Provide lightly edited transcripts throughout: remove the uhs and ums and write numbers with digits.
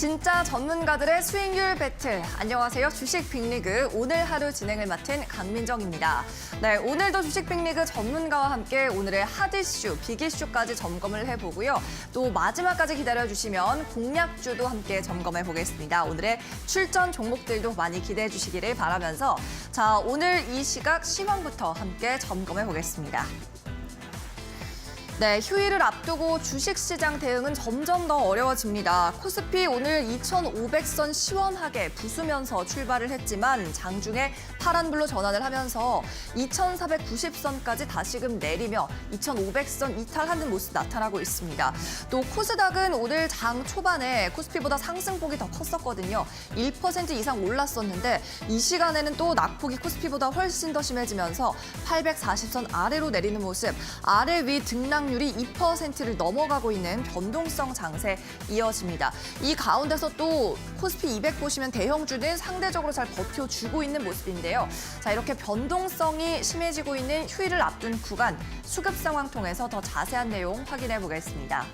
진짜 전문가들의 수익률 배틀. 안녕하세요. 주식 빅리그 오늘 하루 진행을 맡은 강민정입니다. 네, 오늘도 주식 빅리그 전문가와 함께 오늘의 핫 이슈, 빅 이슈까지 점검을 해보고요. 또 마지막까지 기다려주시면 공략주도 함께 점검해 보겠습니다. 오늘의 출전 종목들도 많이 기대해 주시기를 바라면서 자, 오늘 이 시각 시황부터 함께 점검해 보겠습니다. 네, 휴일을 앞두고 주식시장 대응은 점점 더 어려워집니다. 코스피 오늘 2,500선 시원하게 부수면서 출발을 했지만 장중에 파란불로 전환을 하면서 2,490선까지 다시금 내리며 2,500선 이탈하는 모습 나타나고 있습니다. 또 코스닥은 오늘 장 초반에 코스피보다 상승폭이 더 컸었거든요. 1% 이상 올랐었는데 이 시간에는 또 낙폭이 코스피보다 훨씬 더 심해지면서 840선 아래로 내리는 모습, 아래 위 등락률이 2%를 넘어가고 있는 변동성 장세 이어집니다. 이 가운데서 또 코스피 200 보시면 대형주는 상대적으로 잘 버텨주고 있는 모습인데요. 자, 이렇게 변동성이 심해지고 있는 휴일을 앞둔 구간, 수급 상황 통해서 더 자세한 내용 확인해 보겠습니다.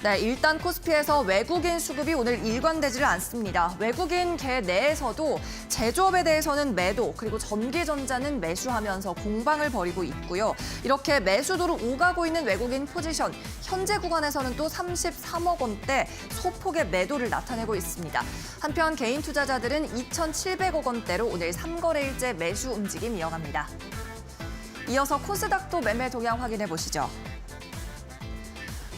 네, 일단 코스피에서 외국인 수급이 오늘 일관되지를 않습니다. 외국인계 내에서도 제조업에 대해서는 매도, 그리고 전기전자는 매수하면서 공방을 벌이고 있고요. 이렇게 매수도로 오가고 있는 외국인 포지션, 현재 구간에서는 또 33억 원대 소폭의 매도를 나타내고 있습니다. 한편 개인 투자자들은 2,700억 원대로 오늘 3거래일째 매수 움직임 이어갑니다. 이어서 코스닥도 매매 동향 확인해 보시죠.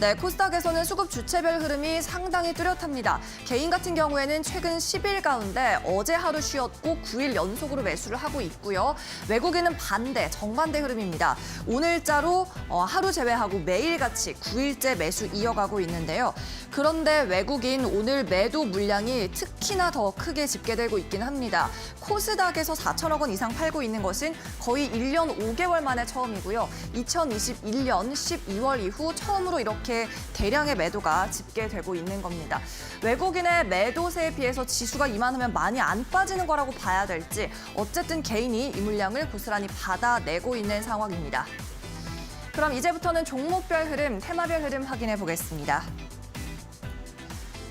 네, 코스닥에서는 수급 주체별 흐름이 상당히 뚜렷합니다. 개인 같은 경우에는 최근 10일 가운데 어제 하루 쉬었고 9일 연속으로 매수를 하고 있고요. 외국인은 반대, 정반대 흐름입니다. 오늘자로 하루 제외하고 매일같이 9일째 매수 이어가고 있는데요. 그런데 외국인 오늘 매도 물량이 특히나 더 크게 집계되고 있긴 합니다. 코스닥에서 4천억 원 이상 팔고 있는 것은 거의 1년 5개월 만에 처음이고요. 2021년 12월 이후 처음으로 이렇게 대량의 매도가 집계되고 있는 겁니다. 외국인의 매도세에 비해서 지수가 이만하면 많이 안 빠지는 거라고 봐야 될지 어쨌든 개인이 이 물량을 고스란히 받아내고 있는 상황입니다. 그럼 이제부터는 종목별 흐름, 테마별 흐름 확인해 보겠습니다.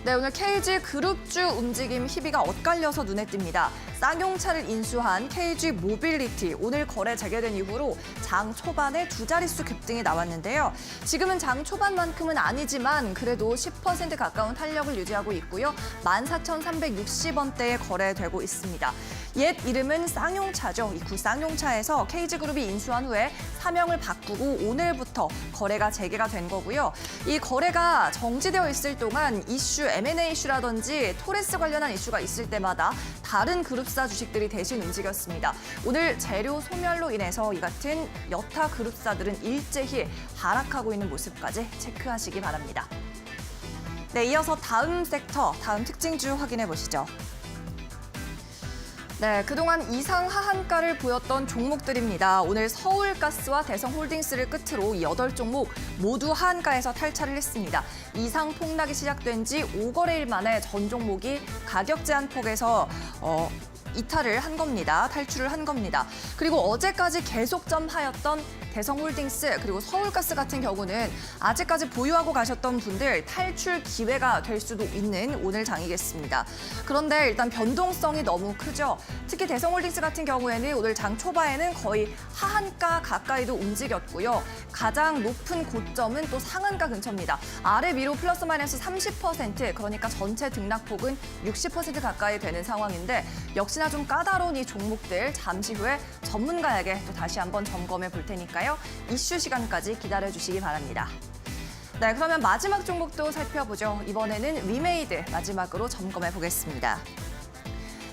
네, 오늘 KG그룹주 움직임 희비가 엇갈려서 눈에 띕니다. 쌍용차를 인수한 KG모빌리티, 오늘 거래 재개된 이후로 장 초반에 두 자릿수 급등이 나왔는데요. 지금은 장 초반만큼은 아니지만 그래도 10% 가까운 탄력을 유지하고 있고요. 14,360원대에 거래되고 있습니다. 옛 이름은 쌍용차죠. 이 쌍용차에서 KG그룹이 인수한 후에 사명을 바꾸고 오늘부터 거래가 재개가 된 거고요. 이 거래가 정지되어 있을 동안 이슈, M&A 이슈라든지 토레스 관련한 이슈가 있을 때마다 다른 그룹사 주식들이 대신 움직였습니다. 오늘 재료 소멸로 인해서 이 같은 여타 그룹사들은 일제히 하락하고 있는 모습까지 체크하시기 바랍니다. 네, 이어서 다음 섹터, 다음 특징주 확인해 보시죠. 네, 그동안 이상 하한가를 보였던 종목들입니다. 오늘 서울가스와 대성홀딩스를 끝으로 8종목 모두 하한가에서 탈차를 했습니다. 이상 폭락이 시작된 지 5거래일 만에 전 종목이 가격 제한 폭에서 이탈을 한 겁니다. 탈출을 한 겁니다. 그리고 어제까지 계속 점하였던 대성홀딩스 그리고 서울가스 같은 경우는 아직까지 보유하고 가셨던 분들 탈출 기회가 될 수도 있는 오늘 장이겠습니다. 그런데 일단 변동성이 너무 크죠. 특히 대성홀딩스 같은 경우에는 오늘 장 초반에는 거의 하한가 가까이도 움직였고요. 가장 높은 고점은 또 상한가 근처입니다. 아래 위로 플러스 마이너스 30%, 그러니까 전체 등락폭은 60% 가까이 되는 상황인데 역시나 좀 까다로운 이 종목들 잠시 후에 전문가에게 또 다시 한번 점검해 볼 테니까요. 이슈 시간까지 기다려주시기 바랍니다. 네, 그러면 마지막 종목도 살펴보죠. 이번에는 위메이드 마지막으로 점검해 보겠습니다.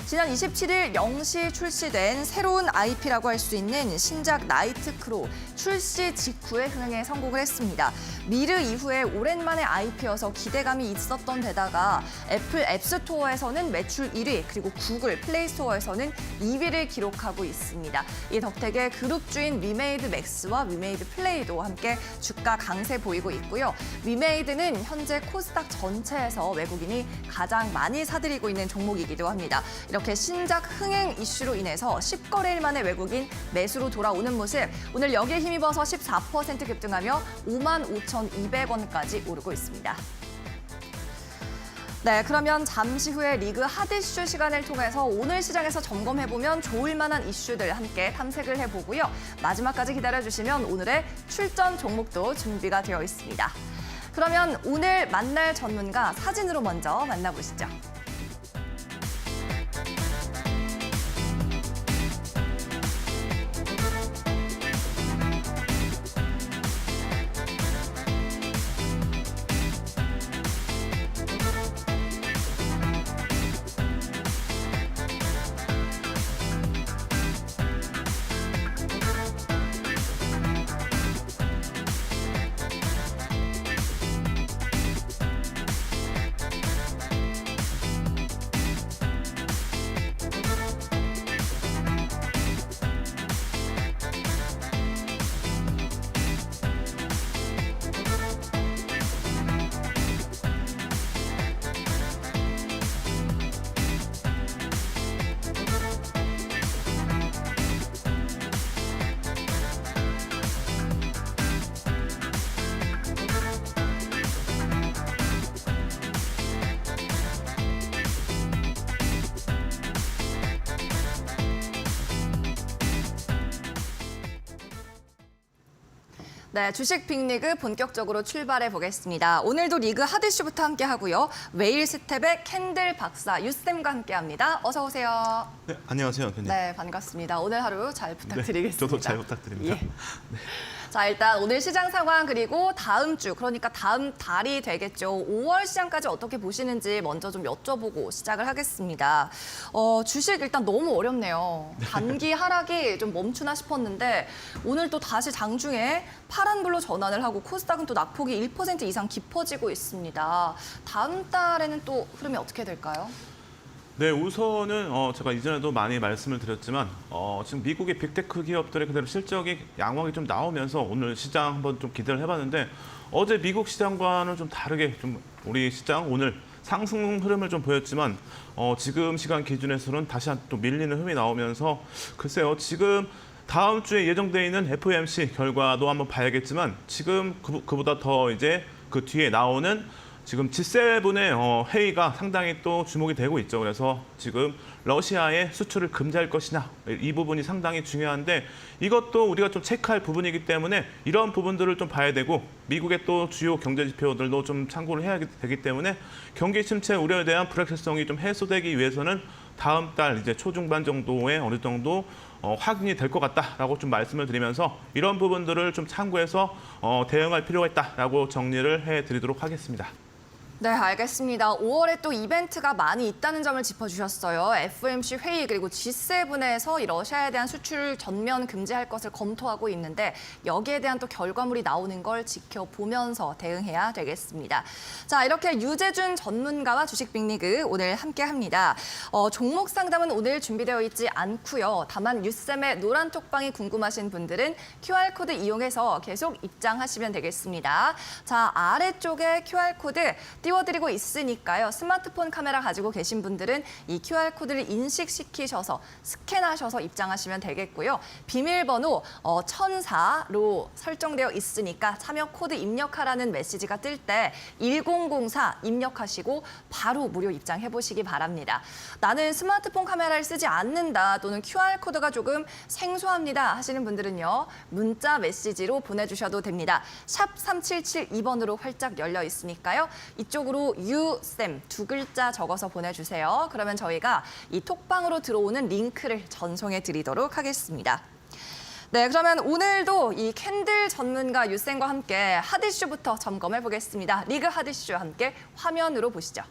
지난 27일 0시 출시된 새로운 IP라고 할 수 있는 신작 나이트크로 출시 직후에 흥행에 성공을 했습니다. 미르 이후에 오랜만에 IP여서 기대감이 있었던 데다가 애플 앱스토어에서는 매출 1위, 그리고 구글 플레이스토어에서는 2위를 기록하고 있습니다. 이 덕택에 그룹주인 위메이드 맥스와 위메이드 플레이도 함께 주가 강세 보이고 있고요. 위메이드는 현재 코스닥 전체에서 외국인이 가장 많이 사들이고 있는 종목이기도 합니다. 이렇게 신작 흥행 이슈로 인해서 10거래일 만에 외국인 매수로 돌아오는 모습, 오늘 여기에 힘입어서 14% 급등하며 55,200원까지 오르고 있습니다. 네, 그러면 잠시 후에 리그 핫 이슈 시간을 통해서 오늘 시장에서 점검해보면 좋을 만한 이슈들 함께 탐색을 해보고요. 마지막까지 기다려주시면 오늘의 출전 종목도 준비가 되어 있습니다. 그러면 오늘 만날 전문가 사진으로 먼저 만나보시죠. 네, 주식 빅리그 본격적으로 출발해 보겠습니다. 오늘도 리그 핫 이슈부터 함께 하고요. 웨일스텝의 캔들 박사 유쌤과 함께합니다. 어서 오세요. 네, 안녕하세요, 교수님. 네, 반갑습니다. 오늘 하루 잘 부탁드리겠습니다. 네, 저도 잘 부탁드립니다. 예. 네. 자, 일단 오늘 시장 상황 그리고 다음 주, 그러니까 다음 달이 되겠죠. 5월 시장까지 어떻게 보시는지 먼저 좀 여쭤보고 시작을 하겠습니다. 주식 일단 너무 어렵네요. 단기 하락이 좀 멈추나 싶었는데 오늘 또 다시 장중에 파란불로 전환을 하고 코스닥은 또 낙폭이 1% 이상 깊어지고 있습니다. 다음 달에는 또 흐름이 어떻게 될까요? 네, 우선은 제가 이전에도 많이 말씀을 드렸지만 지금 미국의 빅테크 기업들의 그대로 실적이 양호하게 좀 나오면서 오늘 시장 한번 좀 기대를 해봤는데 어제 미국 시장과는 좀 다르게 좀 우리 시장 오늘 상승 흐름을 좀 보였지만 지금 시간 기준에서는 다시 또 밀리는 흐름이 나오면서 글쎄요, 지금 다음 주에 예정돼 있는 FOMC 결과도 한번 봐야겠지만 지금 그보다 더 이제 그 뒤에 나오는 지금 G7의 회의가 상당히 또 주목이 되고 있죠. 그래서 지금 러시아의 수출을 금지할 것이냐 이 부분이 상당히 중요한데 이것도 우리가 좀 체크할 부분이기 때문에 이런 부분들을 좀 봐야 되고 미국의 또 주요 경제 지표들도 좀 참고를 해야 되기 때문에 경기 침체 우려에 대한 불확실성이 좀 해소되기 위해서는 다음 달 이제 초중반 정도에 어느 정도 확인이 될 것 같다라고 좀 말씀을 드리면서 이런 부분들을 좀 참고해서 대응할 필요가 있다라고 정리를 해드리도록 하겠습니다. 네, 알겠습니다. 5월에 또 이벤트가 많이 있다는 점을 짚어주셨어요. FOMC 회의 그리고 G7에서 이 러시아에 대한 수출 전면 금지할 것을 검토하고 있는데 여기에 대한 또 결과물이 나오는 걸 지켜보면서 대응해야 되겠습니다. 자, 이렇게 유재준 전문가와 주식 빅리그 오늘 함께합니다. 종목 상담은 오늘 준비되어 있지 않고요. 다만 유쌤의 노란 톡방이 궁금하신 분들은 QR코드 이용해서 계속 입장하시면 되겠습니다. 자, 아래쪽에 QR코드 띄워드리고 있으니까요. 스마트폰 카메라 가지고 계신 분들은 이 QR코드를 인식시키셔서 스캔하셔서 입장하시면 되겠고요. 비밀번호 1004로 설정되어 있으니까 참여 코드 입력하라는 메시지가 뜰 때 1004 입력하시고 바로 무료 입장해보시기 바랍니다. 나는 스마트폰 카메라를 쓰지 않는다 또는 QR코드가 조금 생소합니다 하시는 분들은요. 문자 메시지로 보내주셔도 됩니다. 샵 3772번으로 활짝 열려 있으니까요. 이쪽으로 유쌤 두 글자 적어서 보내주세요. 그러면 저희가 이 톡방으로 들어오는 링크를 전송해 드리도록 하겠습니다. 네, 그러면 오늘도 이 캔들 전문가 유쌤과 함께 핫 이슈부터 점검해 보겠습니다. 리그 핫 이슈 함께 화면으로 보시죠.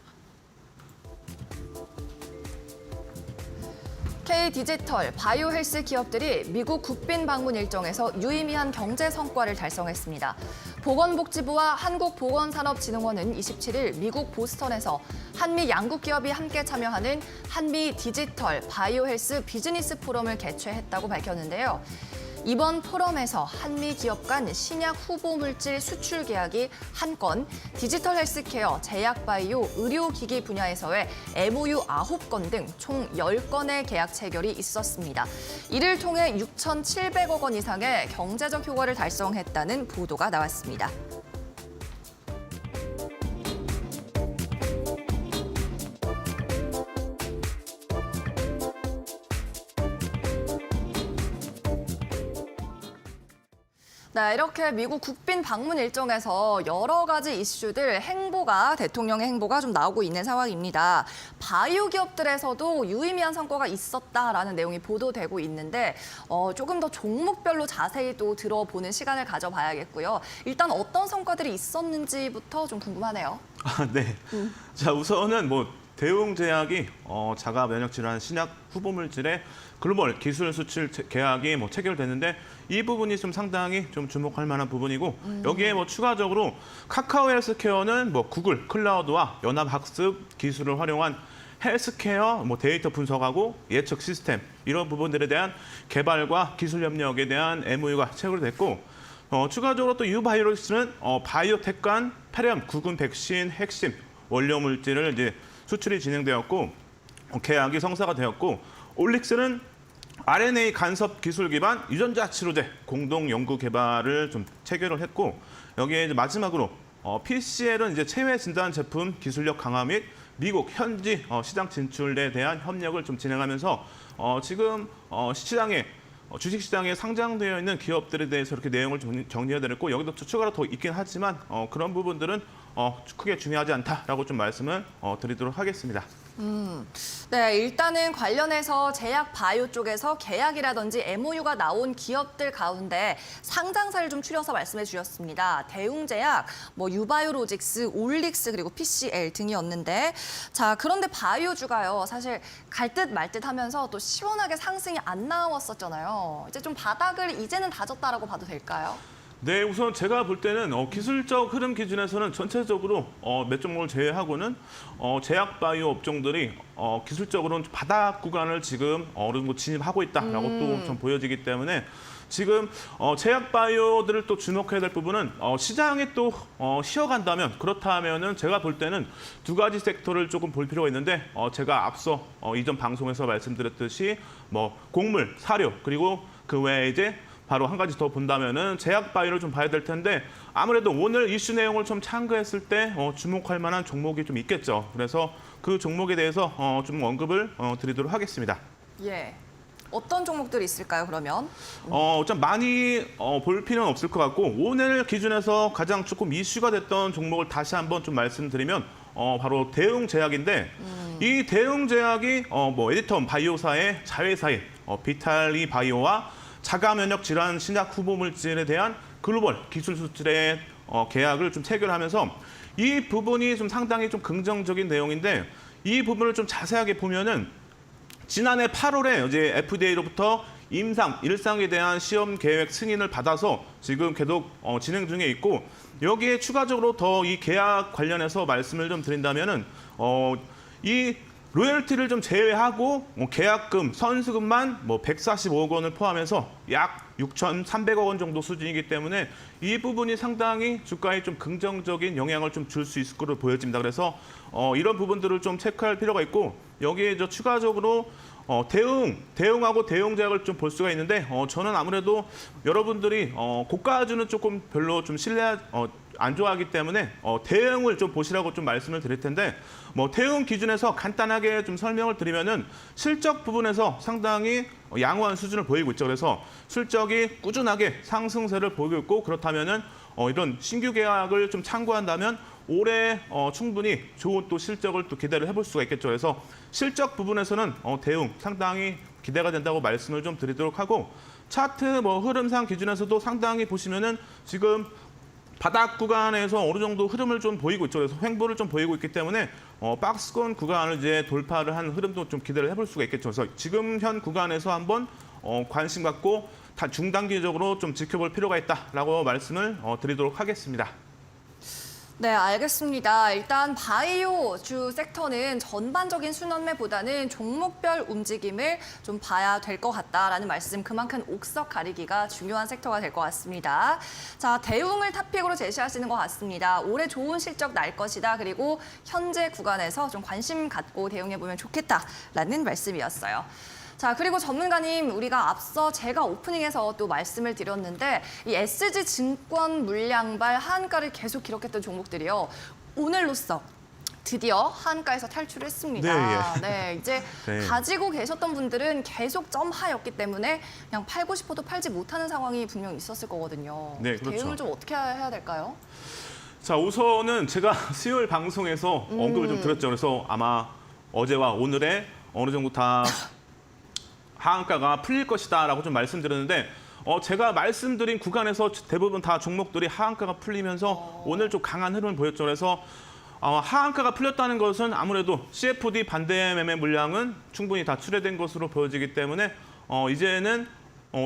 K디지털, 바이오헬스 기업들이 미국 국빈 방문 일정에서 유의미한 경제 성과를 달성했습니다. 보건복지부와 한국보건산업진흥원은 27일 미국 보스턴에서 한미 양국 기업이 함께 참여하는 한미 디지털, 바이오헬스 비즈니스 포럼을 개최했다고 밝혔는데요. 이번 포럼에서 한미 기업 간 신약 후보 물질 수출 계약이 1건, 디지털 헬스케어, 제약바이오, 의료기기 분야에서의 MOU 9건 등 총 10건의 계약 체결이 있었습니다. 이를 통해 6,700억 원 이상의 경제적 효과를 달성했다는 보도가 나왔습니다. 네, 이렇게 미국 국빈 방문 일정에서 여러 가지 이슈들, 대통령의 행보가 좀 나오고 있는 상황입니다. 바이오 기업들에서도 유의미한 성과가 있었다라는 내용이 보도되고 있는데 조금 더 종목별로 자세히 또 들어보는 시간을 가져봐야겠고요. 일단 어떤 성과들이 있었는지부터 좀 궁금하네요. 네. 자, 우선은 대웅제약이 자가 면역 질환 신약 후보 물질의 글로벌 기술 수출 계약이 체결됐는데 이 부분이 좀 상당히 좀 주목할 만한 부분이고 여기에 추가적으로 카카오 헬스케어는 구글 클라우드와 연합학습 기술을 활용한 헬스케어 데이터 분석하고 예측 시스템 이런 부분들에 대한 개발과 기술 협력에 대한 MOU가 체결됐고 추가적으로 또 유바이오로스는 바이오텍 간 폐렴 구군 백신 핵심 원료 물질을 이제 수출이 진행되었고 계약이 성사가 되었고 올릭스는 RNA 간섭 기술 기반 유전자 치료제 공동 연구 개발을 좀 체결을 했고 여기에 이제 마지막으로 PCL은 이제 체외 진단 제품 기술력 강화 및 미국 현지 시장 진출에 대한 협력을 좀 진행하면서 지금 주식 시장에 상장되어 있는 기업들에 대해서 이렇게 내용을 정리해드렸고 여기도 추가로 더 있긴 하지만 그런 부분들은 크게 중요하지 않다라고 좀 말씀을 드리도록 하겠습니다. 네, 일단은 관련해서 제약 바이오 쪽에서 계약이라든지 MOU가 나온 기업들 가운데 상장사를 좀 추려서 말씀해 주셨습니다. 대웅제약, 유바이오로직스, 올릭스 그리고 PCL 등이었는데 자, 그런데 바이오주가요. 사실 갈 듯 말 듯 하면서 또 시원하게 상승이 안 나왔었잖아요. 이제 좀 바닥을 이제는 다졌다라고 봐도 될까요? 네, 우선 제가 볼 때는 기술적 흐름 기준에서는 전체적으로 몇 종목을 제외하고는 제약 바이오 업종들이 기술적으로는 바닥 구간을 지금 어느 정도 진입하고 있다라고 또 좀 보여지기 때문에 지금 제약 바이오들을 또 주목해야 될 부분은 시장이 또 쉬어간다면 그렇다면은 제가 볼 때는 두 가지 섹터를 조금 볼 필요가 있는데 제가 앞서 이전 방송에서 말씀드렸듯이 곡물, 사료 그리고 그 외에 이제 바로 한 가지 더 본다면은 제약 바이오를 좀 봐야 될 텐데 아무래도 오늘 이슈 내용을 좀 참고했을 때 주목할 만한 종목이 좀 있겠죠. 그래서 그 종목에 대해서 좀 언급을 드리도록 하겠습니다. 예. 어떤 종목들이 있을까요, 그러면? 좀 많이 볼 필요는 없을 것 같고 오늘 기준에서 가장 조금 이슈가 됐던 종목을 다시 한번 좀 말씀드리면 바로 대웅제약인데 이 대웅제약이 에디터 바이오사의 자회사인 비탈리 바이오와 자가 면역 질환 신약 후보 물질에 대한 글로벌 기술 수출의 계약을 좀 체결하면서 이 부분이 좀 상당히 좀 긍정적인 내용인데 이 부분을 좀 자세하게 보면은 지난해 8월에 이제 FDA로부터 임상, 일상에 대한 시험 계획 승인을 받아서 지금 계속 진행 중에 있고 여기에 추가적으로 더 이 계약 관련해서 말씀을 좀 드린다면은 이 로열티를 좀 제외하고 계약금, 선수금만 145억 원을 포함해서 약 6,300억 원 정도 수준이기 때문에 이 부분이 상당히 주가에 좀 긍정적인 영향을 좀 줄 수 있을 것으로 보여집니다. 그래서 이런 부분들을 좀 체크할 필요가 있고 여기에 추가적으로 대웅하고 대웅제약을 좀 볼 수가 있는데 저는 아무래도 여러분들이 고가주는 조금 별로 좀 안 좋아하기 때문에 대웅을 좀 보시라고 좀 말씀을 드릴 텐데 대웅 기준에서 간단하게 좀 설명을 드리면은 실적 부분에서 상당히 양호한 수준을 보이고 있죠. 그래서 실적이 꾸준하게 상승세를 보이고 있고 그렇다면은 이런 신규 계약을 좀 참고한다면 올해 충분히 좋은 또 실적을 또 기대를 해볼 수가 있겠죠. 그래서 실적 부분에서는 대웅 상당히 기대가 된다고 말씀을 좀 드리도록 하고 차트 흐름상 기준에서도 상당히 보시면은 지금 바닥 구간에서 어느 정도 흐름을 좀 보이고 있죠. 그래서 횡보를 좀 보이고 있기 때문에 박스권 구간을 이제 돌파를 한 흐름도 좀 기대를 해볼 수가 있겠죠. 그래서 지금 현 구간에서 한번 관심 갖고 중단기적으로 좀 지켜볼 필요가 있다라고 말씀을 드리도록 하겠습니다. 네, 알겠습니다. 일단 바이오주 섹터는 전반적인 순환매보다는 종목별 움직임을 좀 봐야 될 것 같다라는 말씀, 그만큼 옥석 가리기가 중요한 섹터가 될 것 같습니다. 자, 대웅을 탑픽으로 제시하시는 것 같습니다. 올해 좋은 실적 날 것이다. 그리고 현재 구간에서 좀 관심 갖고 대응해보면 좋겠다라는 말씀이었어요. 자, 그리고 전문가님, 우리가 앞서 제가 오프닝에서 또 말씀을 드렸는데 이 SG증권 물량발 하한가를 계속 기록했던 종목들이요. 오늘로써 드디어 하한가에서 탈출했습니다. 네, 이제 네. 가지고 계셨던 분들은 계속 점하였기 때문에 그냥 팔고 싶어도 팔지 못하는 상황이 분명 있었을 거거든요. 네, 그렇죠. 대응을 좀 어떻게 해야 될까요? 자, 우선은 제가 수요일 방송에서 언급을 좀 드렸죠. 그래서 아마 어제와 오늘에 어느 정도 다 하한가가 풀릴 것이다라고 좀 말씀드렸는데 제가 말씀드린 구간에서 대부분 다 종목들이 하한가가 풀리면서 오늘 좀 강한 흐름을 보였죠. 그래서 하한가가 풀렸다는 것은 아무래도 CFD 반대 매매 물량은 충분히 다 출회된 것으로 보여지기 때문에 이제는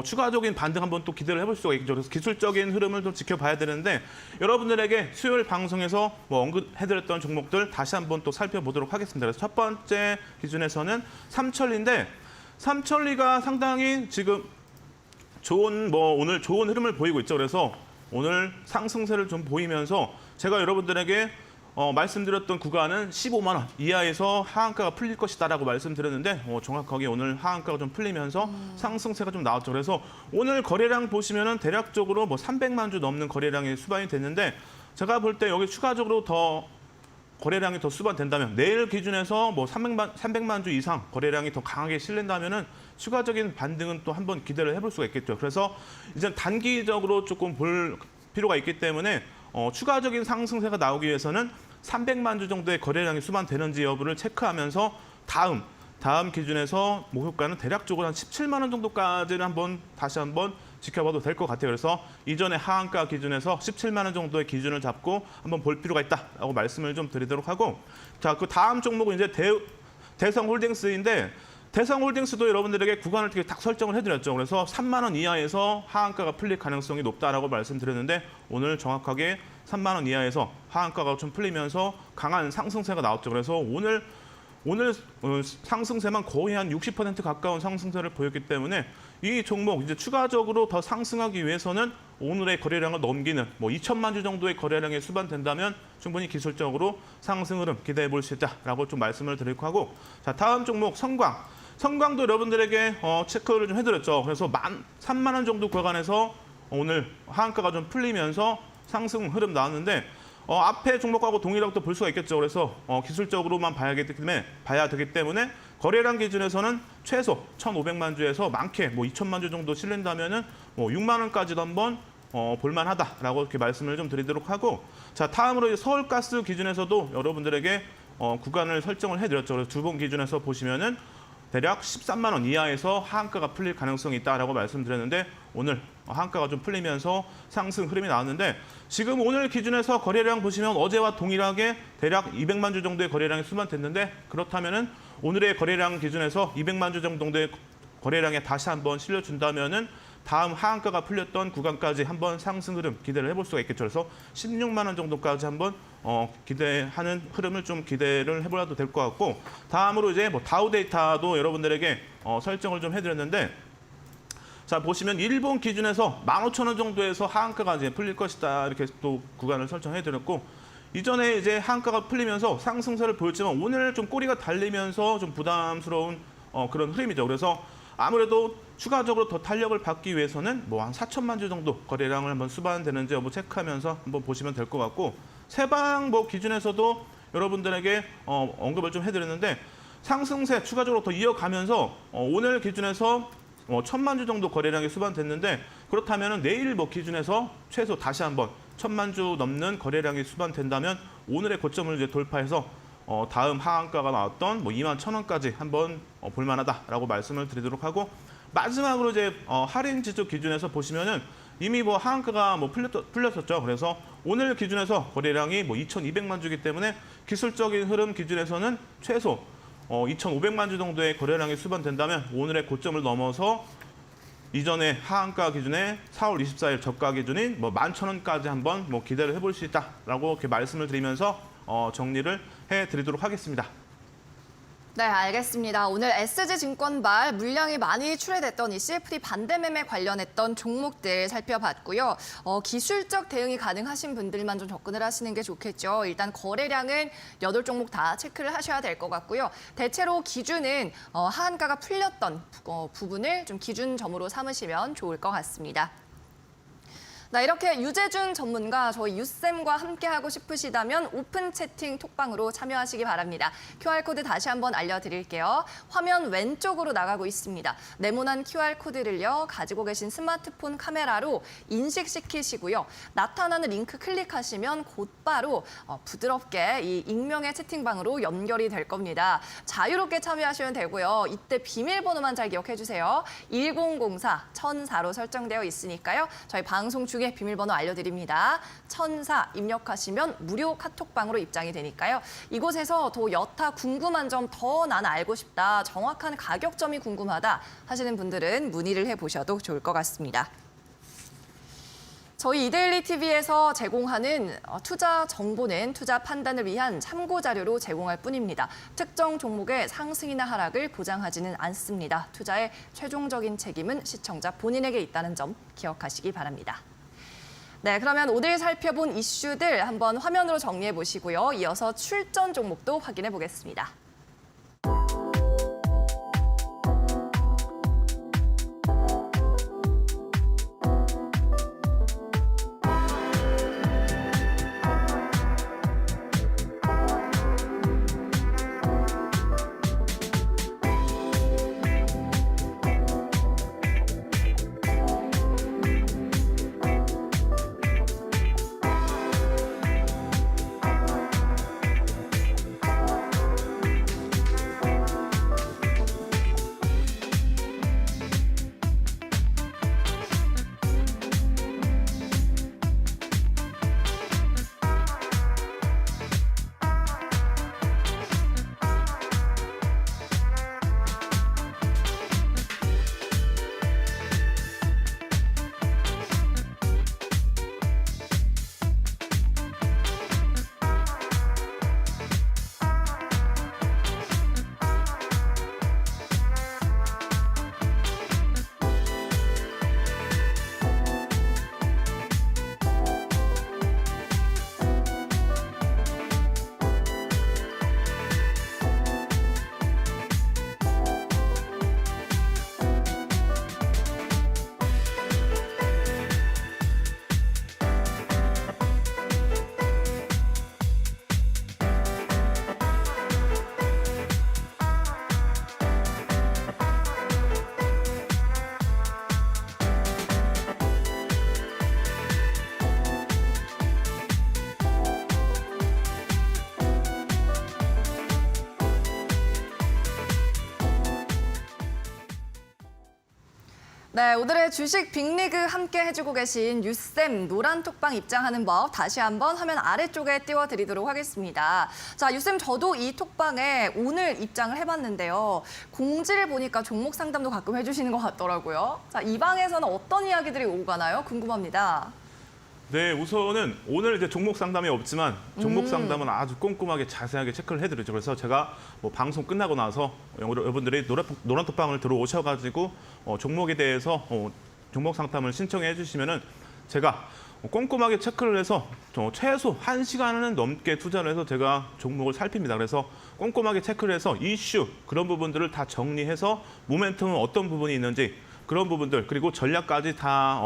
추가적인 반등 한번 또 기대를 해볼 수가 있죠. 그래서 기술적인 흐름을 좀 지켜봐야 되는데 여러분들에게 수요일 방송에서 언급해드렸던 종목들 다시 한번 또 살펴보도록 하겠습니다. 그래서 첫 번째 기준에서는 삼천리인데 삼천리가 상당히 지금 오늘 좋은 흐름을 보이고 있죠. 그래서 오늘 상승세를 좀 보이면서 제가 여러분들에게 말씀드렸던 구간은 15만 원 이하에서 하한가가 풀릴 것이다라고 말씀드렸는데 정확하게 오늘 하한가가 좀 풀리면서 상승세가 좀 나왔죠. 그래서 오늘 거래량 보시면은 대략적으로 300만 주 넘는 거래량이 수반이 됐는데 제가 볼 때 여기 추가적으로 더 거래량이 더 수반된다면 내일 기준에서 300만 주 이상 거래량이 더 강하게 실린다면은 추가적인 반등은 또 한번 기대를 해볼 수가 있겠죠. 그래서 이제 단기적으로 조금 볼 필요가 있기 때문에 추가적인 상승세가 나오기 위해서는 300만 주 정도의 거래량이 수반되는지 여부를 체크하면서 다음 기준에서 목표가는 대략적으로 한 17만 원 정도까지는 다시 한번 지켜봐도 될 것 같아요. 그래서 이전에 하한가 기준에서 17만 원 정도의 기준을 잡고 한번 볼 필요가 있다라고 말씀을 좀 드리도록 하고, 자, 그 다음 종목은 이제 대성홀딩스인데 대성홀딩스도 여러분들에게 구간을 어떻게 딱 설정을 해드렸죠. 그래서 3만 원 이하에서 하한가가 풀릴 가능성이 높다라고 말씀드렸는데 오늘 정확하게 3만 원 이하에서 하한가가 좀 풀리면서 강한 상승세가 나왔죠. 그래서 오늘 상승세만 거의 한 60% 가까운 상승세를 보였기 때문에 이 종목 이제 추가적으로 더 상승하기 위해서는 오늘의 거래량을 넘기는 2천만 주 정도의 거래량이 수반된다면 충분히 기술적으로 상승 흐름 기대해 볼 수 있다라고 좀 말씀을 드리고 하고, 자, 다음 종목 성광도 여러분들에게 체크를 좀 해드렸죠. 그래서 3만 원 정도 구간에서 오늘 하한가가 좀 풀리면서 상승 흐름 나왔는데 앞에 종목하고 동일하고 또 볼 수가 있겠죠. 그래서 기술적으로만 봐야 되기 때문에 거래량 기준에서는 최소 1,500만 주에서 많게 2천만 주 정도 실린다면은 6만 원까지도 한번 볼만하다라고 이렇게 말씀을 좀 드리도록 하고, 자, 다음으로 이제 서울가스 기준에서도 여러분들에게 구간을 설정을 해드렸죠. 그래서 두 번 기준에서 보시면은 대략 13만 원 이하에서 하한가가 풀릴 가능성이 있다라고 말씀드렸는데 오늘 하한가가 좀 풀리면서 상승 흐름이 나왔는데 지금 오늘 기준에서 거래량 보시면 어제와 동일하게 대략 200만 주 정도의 거래량이 수반됐는데 그렇다면은 오늘의 거래량 기준에서 200만 주 정도의 거래량에 다시 한번 실려준다면은 다음 하한가가 풀렸던 구간까지 한번 상승 흐름 기대를 해볼 수가 있겠죠. 그래서 16만 원 정도까지 한번 기대하는 흐름을 좀 기대를 해보라도 될 것 같고, 다음으로 이제 다우 데이터도 여러분들에게 설정을 좀 해드렸는데, 자, 보시면 일본 기준에서 15,000원 정도에서 하한가가 이제 풀릴 것이다 이렇게 또 구간을 설정해드렸고, 이전에 이제 하한가가 풀리면서 상승세를 보였지만 오늘 좀 꼬리가 달리면서 좀 부담스러운 그런 흐름이죠. 그래서 아무래도 추가적으로 더 탄력을 받기 위해서는 한 4천만 주 정도 거래량을 한번 수반되는지 여부 체크하면서 한번 보시면 될 것 같고, 세방 기준에서도 여러분들에게 언급을 좀 해드렸는데 상승세 추가적으로 더 이어가면서 오늘 기준에서 1,000만 주 정도 거래량이 수반됐는데 그렇다면 내일 기준에서 최소 다시 한번 1,000만 주 넘는 거래량이 수반된다면 오늘의 고점을 이제 돌파해서 다음 하한가가 나왔던 2만 1,000원까지 한번 볼만하다라고 말씀을 드리도록 하고, 마지막으로 이제 할인 지수 기준에서 보시면은 이미 하한가가 풀렸었죠. 그래서 오늘 기준에서 거래량이 2,200만 주이기 때문에 기술적인 흐름 기준에서는 최소 2,500만 주 정도의 거래량이 수반된다면 오늘의 고점을 넘어서 이전에 하한가 기준에 4월 24일 저가 기준인 11,000원까지 한번 기대를 해볼 수 있다라고 이렇게 말씀을 드리면서 정리를 해드리도록 하겠습니다. 네, 알겠습니다. 오늘 SG증권발 물량이 많이 출회됐던 이 CFD 반대 매매 관련했던 종목들 살펴봤고요. 기술적 대응이 가능하신 분들만 좀 접근을 하시는 게 좋겠죠. 일단 거래량은 8종목 다 체크를 하셔야 될 것 같고요. 대체로 기준은 하한가가 풀렸던 부분을 좀 기준점으로 삼으시면 좋을 것 같습니다. 네, 이렇게 유재준 전문가 저희 유쌤과 함께하고 싶으시다면 오픈 채팅 톡방으로 참여하시기 바랍니다. QR코드 다시 한번 알려드릴게요. 화면 왼쪽으로 나가고 있습니다. 네모난 QR코드를요, 가지고 계신 스마트폰 카메라로 인식시키시고요. 나타나는 링크 클릭하시면 곧바로 부드럽게 이 익명의 채팅방으로 연결이 될 겁니다. 자유롭게 참여하시면 되고요. 이때 비밀번호만 잘 기억해 주세요. 1004-1004로 설정되어 있으니까요. 저희 방송 중에 비밀번호 알려드립니다. 1004 입력하시면 무료 카톡방으로 입장이 되니까요. 이곳에서 더 여타 궁금한 점 더 난 알고 싶다, 정확한 가격점이 궁금하다 하시는 분들은 문의를 해보셔도 좋을 것 같습니다. 저희 이데일리 TV에서 제공하는 투자 정보는 투자 판단을 위한 참고 자료로 제공할 뿐입니다. 특정 종목의 상승이나 하락을 보장하지는 않습니다. 투자의 최종적인 책임은 시청자 본인에게 있다는 점 기억하시기 바랍니다. 네, 그러면 오늘 살펴본 이슈들 한번 화면으로 정리해 보시고요. 이어서 출전 종목도 확인해 보겠습니다. 네, 오늘의 주식 빅리그 함께 해주고 계신 유쌤 노란 톡방 입장하는 법 다시 한번 화면 아래쪽에 띄워드리도록 하겠습니다. 자, 유쌤 저도 이 톡방에 오늘 입장을 해봤는데요. 공지를 보니까 종목 상담도 가끔 해주시는 것 같더라고요. 자, 이 방에서는 어떤 이야기들이 오고 가나요? 궁금합니다. 네, 우선은 오늘 이제 종목 상담이 없지만 종목 상담은 아주 꼼꼼하게 자세하게 체크를 해드리죠. 그래서 제가 뭐 방송 끝나고 나서 여러분들이 노란 톡방을 들어오셔가지고 종목에 대해서 종목 상담을 신청해 주시면은 제가 꼼꼼하게 체크를 해서 최소 1시간은 넘게 투자를 해서 제가 종목을 살핍니다. 그래서 꼼꼼하게 체크를 해서 이슈 그런 부분들을 다 정리해서 모멘텀은 어떤 부분이 있는지 그런 부분들 그리고 전략까지 다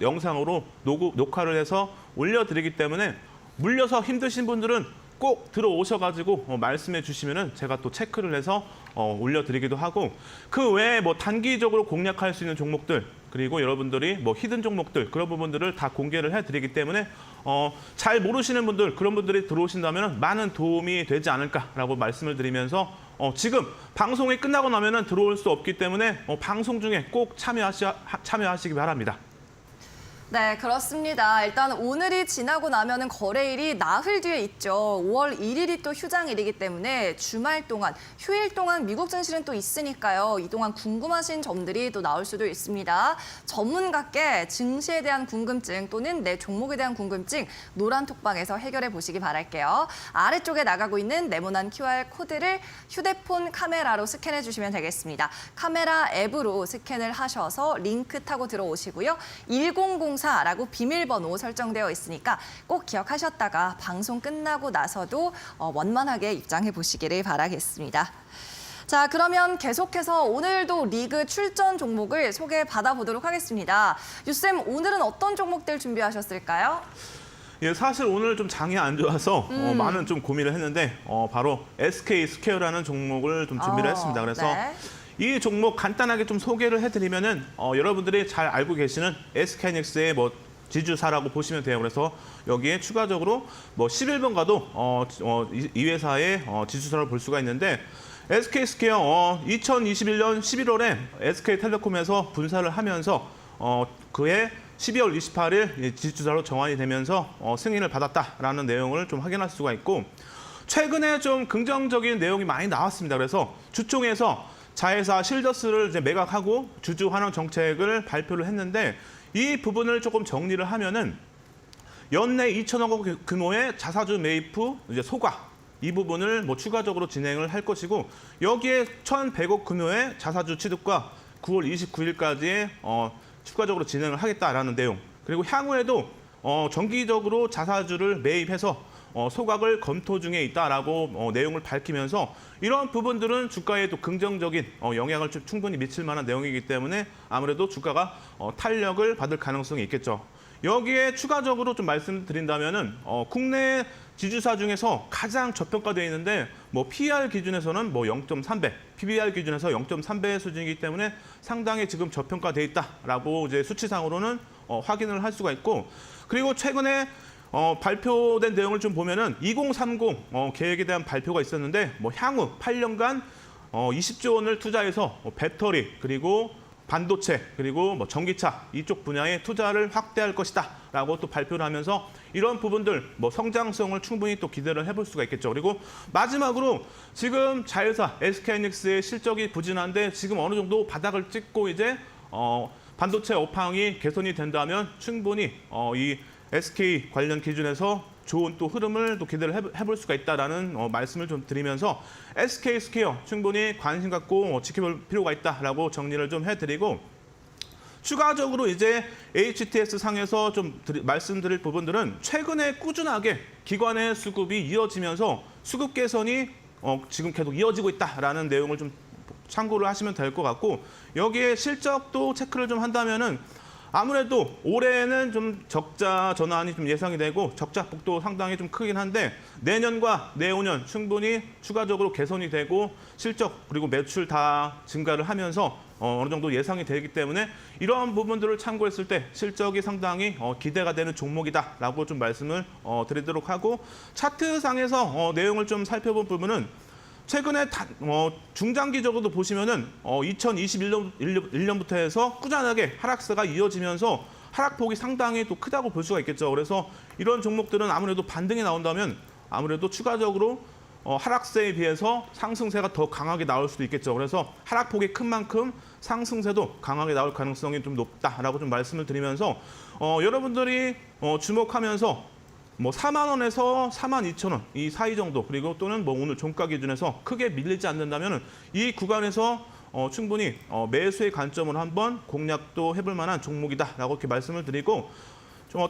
영상으로 녹화를 해서 올려드리기 때문에 물려서 힘드신 분들은 꼭 들어오셔가지고 말씀해 주시면은 제가 또 체크를 해서 올려드리기도 하고 그 외에 뭐 단기적으로 공략할 수 있는 종목들 그리고 여러분들이 뭐 히든 종목들 그런 부분들을 다 공개를 해드리기 때문에 잘 모르시는 분들 그런 분들이 들어오신다면 많은 도움이 되지 않을까라고 말씀을 드리면서 지금 방송이 끝나고 나면은 들어올 수 없기 때문에 방송 중에 꼭 참여하시기 바랍니다. 네, 그렇습니다. 일단 오늘이 지나고 나면은 거래일이 나흘 뒤에 있죠. 5월 1일이 또 휴장일이기 때문에 주말 동안, 휴일 동안 미국 증시는 또 있으니까요. 이 동안 궁금하신 점들이 또 나올 수도 있습니다. 전문가께 증시에 대한 궁금증 또는 내 종목에 대한 궁금증 노란 톡방에서 해결해 보시기 바랄게요. 아래쪽에 나가고 있는 네모난 QR코드를 휴대폰 카메라로 스캔해 주시면 되겠습니다. 카메라 앱으로 스캔을 하셔서 링크 타고 들어오시고요. 1004라고 비밀번호 설정되어 있으니까 꼭 기억하셨다가 방송 끝나고 나서도 원만하게 입장해 보시기를 바라겠습니다. 자, 그러면 계속해서 오늘도 리그 출전 종목을 소개받아 보도록 하겠습니다. 유쌤, 오늘은 어떤 종목들 준비하셨을까요? 예, 사실 오늘 좀 장이 안 좋아서 많은 좀 고민을 했는데 바로 SK 스퀘어라는 종목을 좀 준비를 했습니다. 그래서 네. 이 종목 간단하게 좀 소개를 해드리면은 여러분들이 잘 알고 계시는 SK하이닉스의 뭐 지주사라고 보시면 돼요. 그래서 여기에 추가적으로 뭐 11번가도 이 회사의 지주사를 볼 수가 있는데 SK 스퀘어 2021년 11월에 SK텔레콤에서 분사를 하면서 그해 12월 28일 지주사로 정환이 되면서 승인을 받았다라는 내용을 좀 확인할 수가 있고 최근에 좀 긍정적인 내용이 많이 나왔습니다. 그래서 주총에서 자회사 실더스를 이제 매각하고 주주 환원 정책을 발표를 했는데 이 부분을 조금 정리를 하면은 연내 2천억 원 규모의 자사주 매입 후 이제 소각 이 부분을 뭐 추가적으로 진행을 할 것이고 여기에 1,100억 규모의 자사주 취득과 9월 29일까지의 추가적으로 진행을 하겠다라는 내용. 그리고 향후에도 정기적으로 자사주를 매입해서 소각을 검토 중에 있다라고 내용을 밝히면서 이런 부분들은 주가에 또 긍정적인 영향을 좀 충분히 미칠 만한 내용이기 때문에 아무래도 주가가 탄력을 받을 가능성이 있겠죠. 여기에 추가적으로 좀 말씀드린다면은 국내 지주사 중에서 가장 저평가되어 있는데 뭐 PER 기준에서는 뭐 0.3배, PBR 기준에서 0.3배 수준이기 때문에 상당히 지금 저평가되어 있다라고 이제 수치상으로는 확인을 할 수가 있고 그리고 최근에 발표된 내용을 좀 보면은 2030 계획에 대한 발표가 있었는데 뭐 향후 8년간 20조 원을 투자해서 배터리 그리고 반도체 그리고 뭐 전기차 이쪽 분야에 투자를 확대할 것이다라고 또 발표를 하면서 이런 부분들 뭐 성장성을 충분히 또 기대를 해볼 수가 있겠죠. 그리고 마지막으로 지금 자회사 SK하이닉스의 실적이 부진한데 지금 어느 정도 바닥을 찍고 이제 반도체 업황이 개선이 된다면 충분히 이 SK 관련 기준에서 좋은 또 흐름을 또 기대를 해볼 수가 있다라는 말씀을 좀 드리면서 SK 스퀘어 충분히 관심 갖고 지켜볼 필요가 있다라고 정리를 좀 해드리고 추가적으로 이제 HTS 상에서 좀 말씀드릴 부분들은 최근에 꾸준하게 기관의 수급이 이어지면서 수급 개선이 지금 계속 이어지고 있다라는 내용을 좀 참고를 하시면 될 것 같고 여기에 실적도 체크를 좀 한다면은 아무래도 올해는 좀 적자 전환이 좀 예상이 되고 적자폭도 상당히 좀 크긴 한데 내년과 내후년 충분히 추가적으로 개선이 되고 실적 그리고 매출 다 증가를 하면서 어느 정도 예상이 되기 때문에 이러한 부분들을 참고했을 때 실적이 상당히 기대가 되는 종목이다라고 좀 말씀을 드리도록 하고 차트상에서 내용을 좀 살펴본 부분은 최근에 중장기적으로도 보시면은 2021년부터 해서 꾸준하게 하락세가 이어지면서 하락폭이 상당히 또 크다고 볼 수가 있겠죠. 그래서 이런 종목들은 아무래도 반등이 나온다면 아무래도 추가적으로 하락세에 비해서 상승세가 더 강하게 나올 수도 있겠죠. 그래서 하락폭이 큰 만큼 상승세도 강하게 나올 가능성이 좀 높다라고 좀 말씀을 드리면서 여러분들이 주목하면서 뭐 4만 원에서 4만 2천 원 이 사이 정도 그리고 또는 뭐 오늘 종가 기준에서 크게 밀리지 않는다면 이 구간에서 충분히 매수의 관점으로 한번 공략도 해볼 만한 종목이다라고 이렇게 말씀을 드리고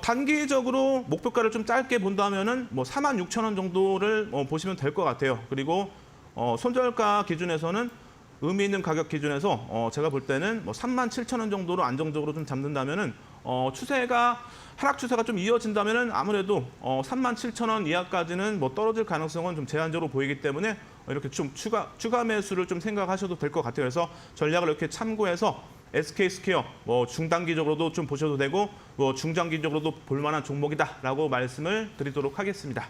단기적으로 목표가를 좀 짧게 본다면은 뭐 4만 6천 원 정도를 보시면 될 것 같아요. 그리고 손절가 기준에서는 의미 있는 가격 기준에서 제가 볼 때는 뭐 3만 7천 원 정도로 안정적으로 좀 잡는다면은 하락 추세가 좀 이어진다면은 아무래도 3만 7천 원 이하까지는 뭐 떨어질 가능성은 좀 제한적으로 보이기 때문에 이렇게 좀 추가 매수를 좀 생각하셔도 될 것 같아요. 그래서 전략을 이렇게 참고해서 SK 스퀘어 뭐 중단기적으로도 좀 보셔도 되고 뭐 중장기적으로도 볼 만한 종목이다라고 말씀을 드리도록 하겠습니다.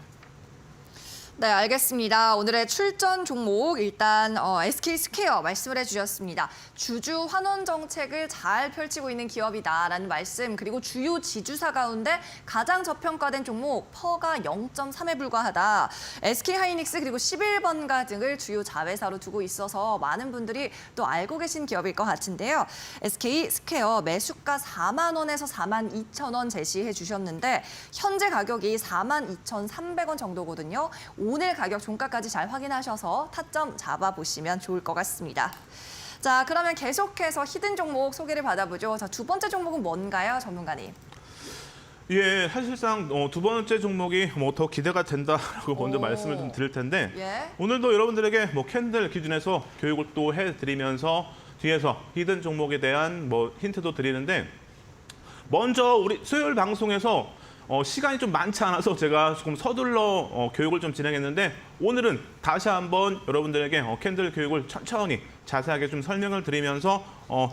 네, 알겠습니다. 오늘의 출전 종목 일단 SK 스퀘어 말씀을 해주셨습니다. 주주 환원 정책을 잘 펼치고 있는 기업이다라는 말씀 그리고 주요 지주사 가운데 가장 저평가된 종목 퍼가 0.3에 불과하다. SK하이닉스 그리고 11번가 등을 주요 자회사로 두고 있어서 많은 분들이 또 알고 계신 기업일 것 같은데요. SK 스퀘어 매수가 4만 원에서 4만 2천 원 제시해 주셨는데 현재 가격이 4만 2,300원 정도거든요. 오늘 가격 종가까지 잘 확인하셔서 타점 잡아보시면 좋을 것 같습니다. 자, 그러면 계속해서 히든 종목 소개를 받아보죠. 자, 두 번째 종목은 뭔가요, 전문가님? 예, 사실상 두 번째 종목이 뭐 더 기대가 된다라고 먼저 오. 말씀을 좀 드릴 텐데 예. 오늘도 여러분들에게 뭐 캔들 기준에서 교육을 또 해드리면서 뒤에서 히든 종목에 대한 뭐 힌트도 드리는데 먼저 우리 수요일 방송에서 시간이 좀 많지 않아서 제가 조금 서둘러 교육을 좀 진행했는데 오늘은 다시 한번 여러분들에게 캔들 교육을 천천히 자세하게 좀 설명을 드리면서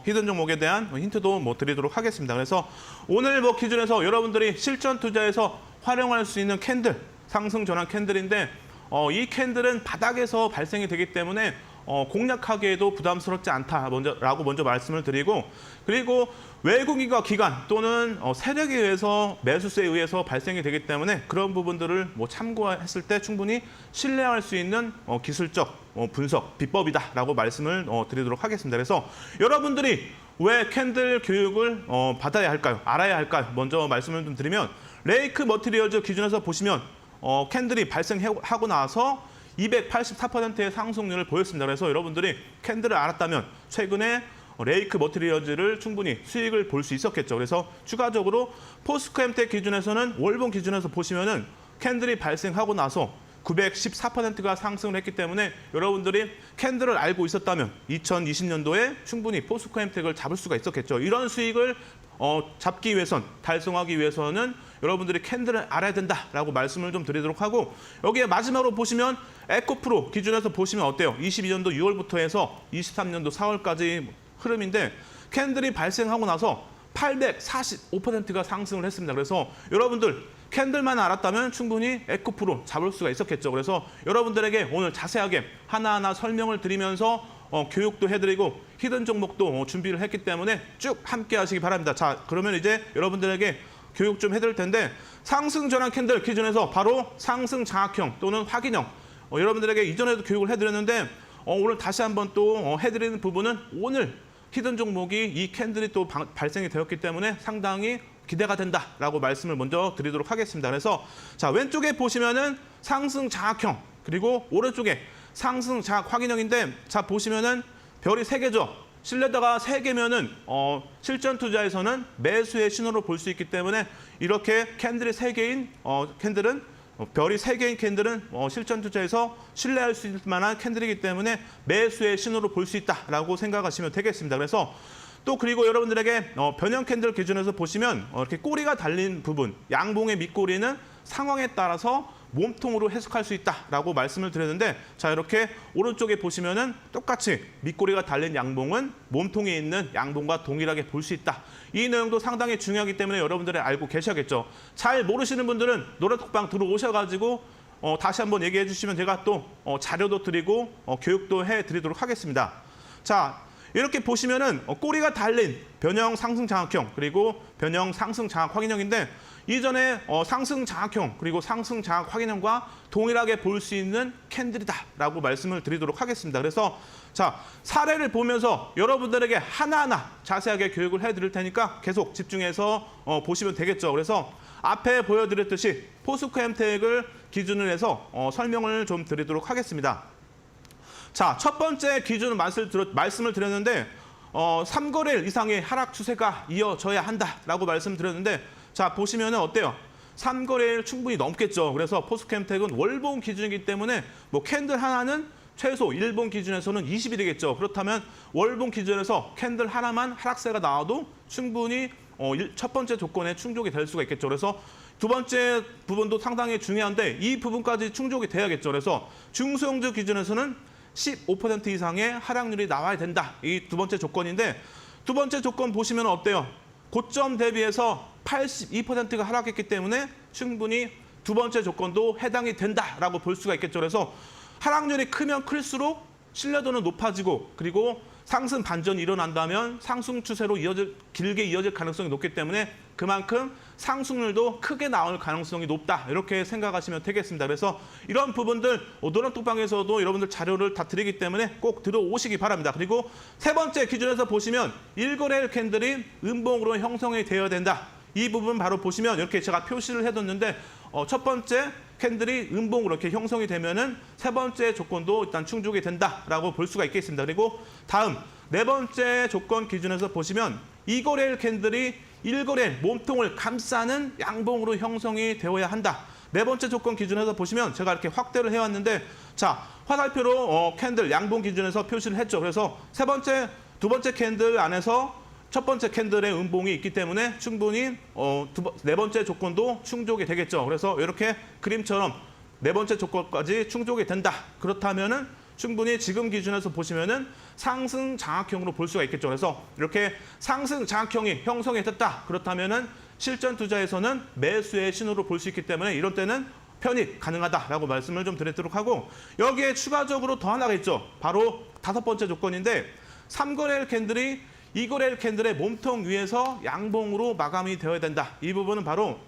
히든 종목에 대한 힌트도 뭐 드리도록 하겠습니다. 그래서 오늘 뭐 기준에서 여러분들이 실전 투자에서 활용할 수 있는 캔들, 상승 전환 캔들인데 이 캔들은 바닥에서 발생이 되기 때문에 공략하기에도 부담스럽지 않다라고 먼저 말씀을 드리고 그리고 외국인과 기관 또는 세력에 의해서 매수세에 의해서 발생이 되기 때문에 그런 부분들을 뭐 참고했을 때 충분히 신뢰할 수 있는 기술적 분석 비법이다라고 말씀을 드리도록 하겠습니다. 그래서 여러분들이 왜 캔들 교육을 받아야 할까요? 알아야 할까요? 먼저 말씀을 좀 드리면 레이크 머티리얼즈 기준에서 보시면 캔들이 발생하고 나서 284%의 상승률을 보였습니다. 그래서 여러분들이 캔들을 알았다면 최근에 레이크 머티리얼즈를 충분히 수익을 볼 수 있었겠죠. 그래서 추가적으로 포스코엠텍 기준에서는 월봉 기준에서 보시면은 캔들이 발생하고 나서 914%가 상승을 했기 때문에 여러분들이 캔들을 알고 있었다면 2020년도에 충분히 포스코엠텍을 잡을 수가 있었겠죠. 이런 수익을 잡기 위해선 달성하기 위해서는 여러분들이 캔들을 알아야 된다라고 말씀을 좀 드리도록 하고 여기에 마지막으로 보시면 에코프로 기준에서 보시면 어때요? 22년도 6월부터 해서 23년도 4월까지 흐름인데 캔들이 발생하고 나서 845%가 상승을 했습니다. 그래서 여러분들 캔들만 알았다면 충분히 에코프로 잡을 수가 있었겠죠. 그래서 여러분들에게 오늘 자세하게 하나하나 설명을 드리면서 교육도 해드리고 히든 종목도 준비를 했기 때문에 쭉 함께 하시기 바랍니다. 자, 그러면 이제 여러분들에게 교육 좀 해드릴 텐데 상승 전환 캔들 기준에서 바로 상승 장악형 또는 확인형 여러분들에게 이전에도 교육을 해드렸는데 오늘 다시 한번 또 해드리는 부분은 오늘 히든 종목이 이 캔들이 또 발생이 되었기 때문에 상당히 기대가 된다라고 말씀을 먼저 드리도록 하겠습니다. 그래서 자 왼쪽에 보시면은 상승 장악형 그리고 오른쪽에 상승 장악 확인형인데 자 보시면은 별이 3개죠. 실내다가 3개면은 실전 투자에서는 매수의 신호로 볼 수 있기 때문에 이렇게 캔들이 3개인 캔들은 별이 3개인 캔들은 실전 투자에서 신뢰할 수 있을 만한 캔들이기 때문에 매수의 신호로 볼 수 있다라고 생각하시면 되겠습니다. 그래서 또 그리고 여러분들에게 변형 캔들 기준에서 보시면 이렇게 꼬리가 달린 부분, 양봉의 밑꼬리는 상황에 따라서 몸통으로 해석할 수 있다라고 말씀을 드렸는데 자 이렇게 오른쪽에 보시면은 똑같이 밑꼬리가 달린 양봉은 몸통에 있는 양봉과 동일하게 볼 수 있다. 이 내용도 상당히 중요하기 때문에 여러분들이 알고 계셔야겠죠. 잘 모르시는 분들은 노래톡방 들어오셔가지고 다시 한번 얘기해 주시면 제가 또 자료도 드리고 교육도 해드리도록 하겠습니다. 자 이렇게 보시면은 꼬리가 달린 변형 상승 장악형 그리고 변형 상승 장악 확인형인데 이전에 상승 장악형 그리고 상승 장악 확인형과 동일하게 볼 수 있는 캔들이다라고 말씀을 드리도록 하겠습니다. 그래서 자 사례를 보면서 여러분들에게 하나하나 자세하게 교육을 해드릴 테니까 계속 집중해서 보시면 되겠죠. 그래서 앞에 보여드렸듯이 포스코엠텍을 기준으로 해서 설명을 좀 드리도록 하겠습니다. 자, 첫 번째 기준은 말씀을 드렸는데 3거래일 이상의 하락 추세가 이어져야 한다라고 말씀드렸는데 자, 보시면 어때요? 3거래일 충분히 넘겠죠. 그래서 포스코엠텍은 월봉 기준이기 때문에 뭐 캔들 하나는 최소 일봉 기준에서는 20일이겠죠. 그렇다면 월봉 기준에서 캔들 하나만 하락세가 나와도 충분히 첫 번째 조건에 충족이 될 수가 있겠죠. 그래서 두 번째 부분도 상당히 중요한데 이 부분까지 충족이 돼야겠죠. 그래서 중소형주 기준에서는 15% 이상의 하락률이 나와야 된다. 이 두 번째 조건인데 두 번째 조건 보시면 어때요? 고점 대비해서 82%가 하락했기 때문에 충분히 두 번째 조건도 해당이 된다라고 볼 수가 있겠죠. 그래서 하락률이 크면 클수록 신뢰도는 높아지고 그리고 상승 반전이 일어난다면 상승 추세로 길게 이어질 가능성이 높기 때문에 그만큼 상승률도 크게 나올 가능성이 높다. 이렇게 생각하시면 되겠습니다. 그래서 이런 부분들 노란톡방에서도 여러분들 자료를 다 드리기 때문에 꼭 들어오시기 바랍니다. 그리고 세 번째 기준에서 보시면 1거래일 캔들이 음봉으로 형성이 되어야 된다. 이 부분 바로 보시면 이렇게 제가 표시를 해뒀는데 첫 번째 캔들이 음봉으로 이렇게 형성이 되면은 세 번째 조건도 일단 충족이 된다라고 볼 수가 있겠습니다. 그리고 다음 네 번째 조건 기준에서 보시면 2거래일 캔들이 1거래일 몸통을 감싸는 양봉으로 형성이 되어야 한다. 네 번째 조건 기준에서 보시면 제가 이렇게 확대를 해왔는데 자 화살표로 캔들 양봉 기준에서 표시를 했죠. 그래서 두 번째 캔들 안에서 첫 번째 캔들의 음봉이 있기 때문에 충분히 네 번째 조건도 충족이 되겠죠. 그래서 이렇게 그림처럼 네 번째 조건까지 충족이 된다. 그렇다면은 충분히 지금 기준에서 보시면은 상승 장악형으로 볼 수가 있겠죠. 그래서 이렇게 상승 장악형이 형성이 됐다. 그렇다면은 실전 투자에서는 매수의 신호로 볼 수 있기 때문에 이런 때는 편입 가능하다라고 말씀을 좀 드리도록 하고 여기에 추가적으로 더 하나가 있죠. 바로 다섯 번째 조건인데 3거래일 캔들이 2거래일 캔들의 몸통 위에서 양봉으로 마감이 되어야 된다. 이 부분은 바로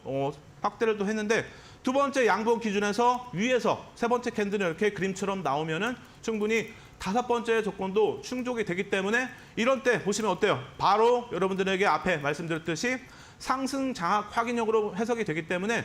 확대를 또 했는데 두 번째 양봉 기준에서 위에서 세 번째 캔들이 이렇게 그림처럼 나오면은 충분히 다섯 번째 조건도 충족이 되기 때문에 이런 때 보시면 어때요? 바로 여러분들에게 앞에 말씀드렸듯이 상승 장악 확인형으로 해석이 되기 때문에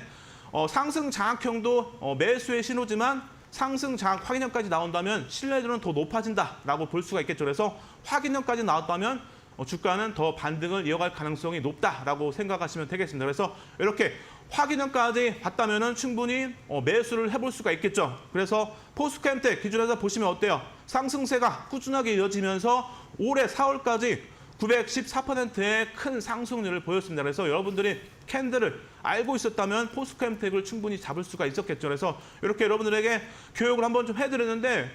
상승 장악형도 매수의 신호지만 상승 장악 확인형까지 나온다면 신뢰도는 더 높아진다라고 볼 수가 있겠죠. 그래서 확인형까지 나왔다면 주가는 더 반등을 이어갈 가능성이 높다라고 생각하시면 되겠습니다. 그래서 이렇게 확인형까지 봤다면 충분히 매수를 해볼 수가 있겠죠. 그래서 포스코엠텍 기준에서 보시면 어때요? 상승세가 꾸준하게 이어지면서 올해 4월까지 914%의 큰 상승률을 보였습니다. 그래서 여러분들이 캔들을 알고 있었다면 포스코엠텍을 충분히 잡을 수가 있었겠죠. 그래서 이렇게 여러분들에게 교육을 한번 좀 해드렸는데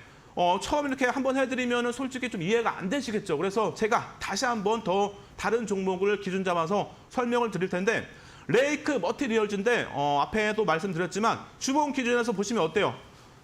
처음 이렇게 한번 해드리면 솔직히 좀 이해가 안 되시겠죠. 그래서 제가 다시 한번 더 다른 종목을 기준 잡아서 설명을 드릴 텐데 레이크 머티리얼즈인데 앞에도 말씀드렸지만 주봉 기준에서 보시면 어때요?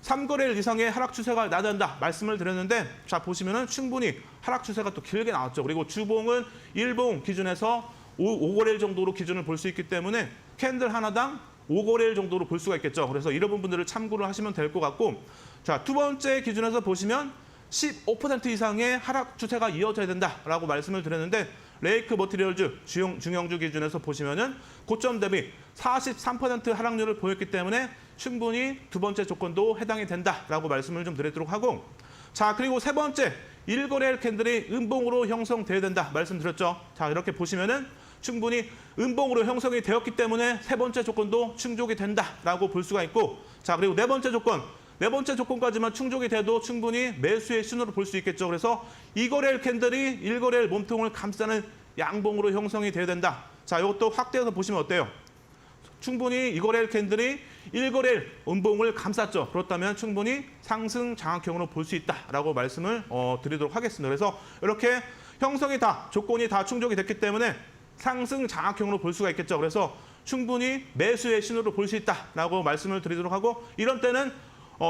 3거래일 이상의 하락 추세가 나타난다 말씀을 드렸는데 자 보시면은 충분히 하락 추세가 또 길게 나왔죠. 그리고 주봉은 일봉 기준에서 5거래일 정도로 기준을 볼 수 있기 때문에 캔들 하나당 5거래일 정도로 볼 수가 있겠죠. 그래서 이런 부분들을 참고를 하시면 될 것 같고 자, 두 번째 기준에서 보시면 15% 이상의 하락 추세가 이어져야 된다라고 말씀을 드렸는데 레이크 머티리얼즈 중형주 기준에서 보시면은 고점 대비 43% 하락률을 보였기 때문에 충분히 두 번째 조건도 해당이 된다라고 말씀을 좀 드리도록 하고 자, 그리고 세 번째 1거래일 캔들이 음봉으로 형성돼야 된다 말씀드렸죠. 자, 이렇게 보시면은 충분히 음봉으로 형성이 되었기 때문에 세 번째 조건도 충족이 된다라고 볼 수가 있고 자, 그리고 네 번째 조건까지만 충족이 돼도 충분히 매수의 신호로 볼 수 있겠죠. 그래서 2거래일 캔들이 1거래일 몸통을 감싸는 양봉으로 형성이 돼야 된다. 자, 이것도 확대해서 보시면 어때요? 충분히 2거래일 캔들이 1거래일 음봉을 감쌌죠. 그렇다면 충분히 상승 장악형으로 볼 수 있다라고 말씀을 드리도록 하겠습니다. 그래서 이렇게 형성이 조건이 다 충족이 됐기 때문에 상승 장악형으로 볼 수가 있겠죠. 그래서 충분히 매수의 신호로 볼 수 있다라고 말씀을 드리도록 하고 이런 때는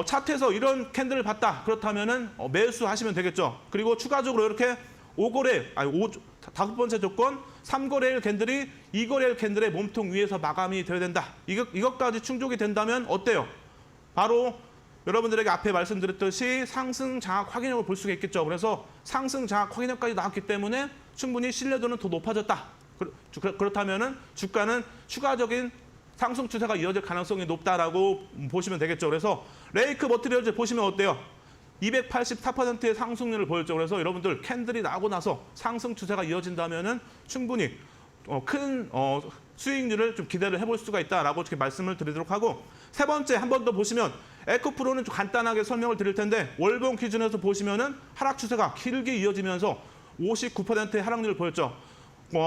차트에서 이런 캔들을 봤다. 그렇다면은 매수하시면 되겠죠. 그리고 추가적으로 이렇게 다섯 번째 조건 3거래일 캔들이 2거래일 캔들의 몸통 위에서 마감이 되어야 된다. 이것까지 충족이 된다면 어때요? 바로 여러분들에게 앞에 말씀드렸듯이 상승 장악 확인형을 볼 수가 있겠죠. 그래서 상승 장악 확인형까지 나왔기 때문에 충분히 신뢰도는 더 높아졌다. 그렇다면은 주가는 추가적인 상승 추세가 이어질 가능성이 높다라고 보시면 되겠죠. 그래서 레이크 머티리얼즈 보시면 어때요? 284%의 상승률을 보였죠. 그래서 여러분들 캔들이 나고 나서 상승 추세가 이어진다면은 충분히 큰 수익률을 좀 기대를 해볼 수가 있다라고 이렇게 말씀을 드리도록 하고 세 번째 한 번 더 보시면 에코프로는 좀 간단하게 설명을 드릴 텐데 월봉 기준에서 보시면은 하락 추세가 길게 이어지면서 59%의 하락률을 보였죠.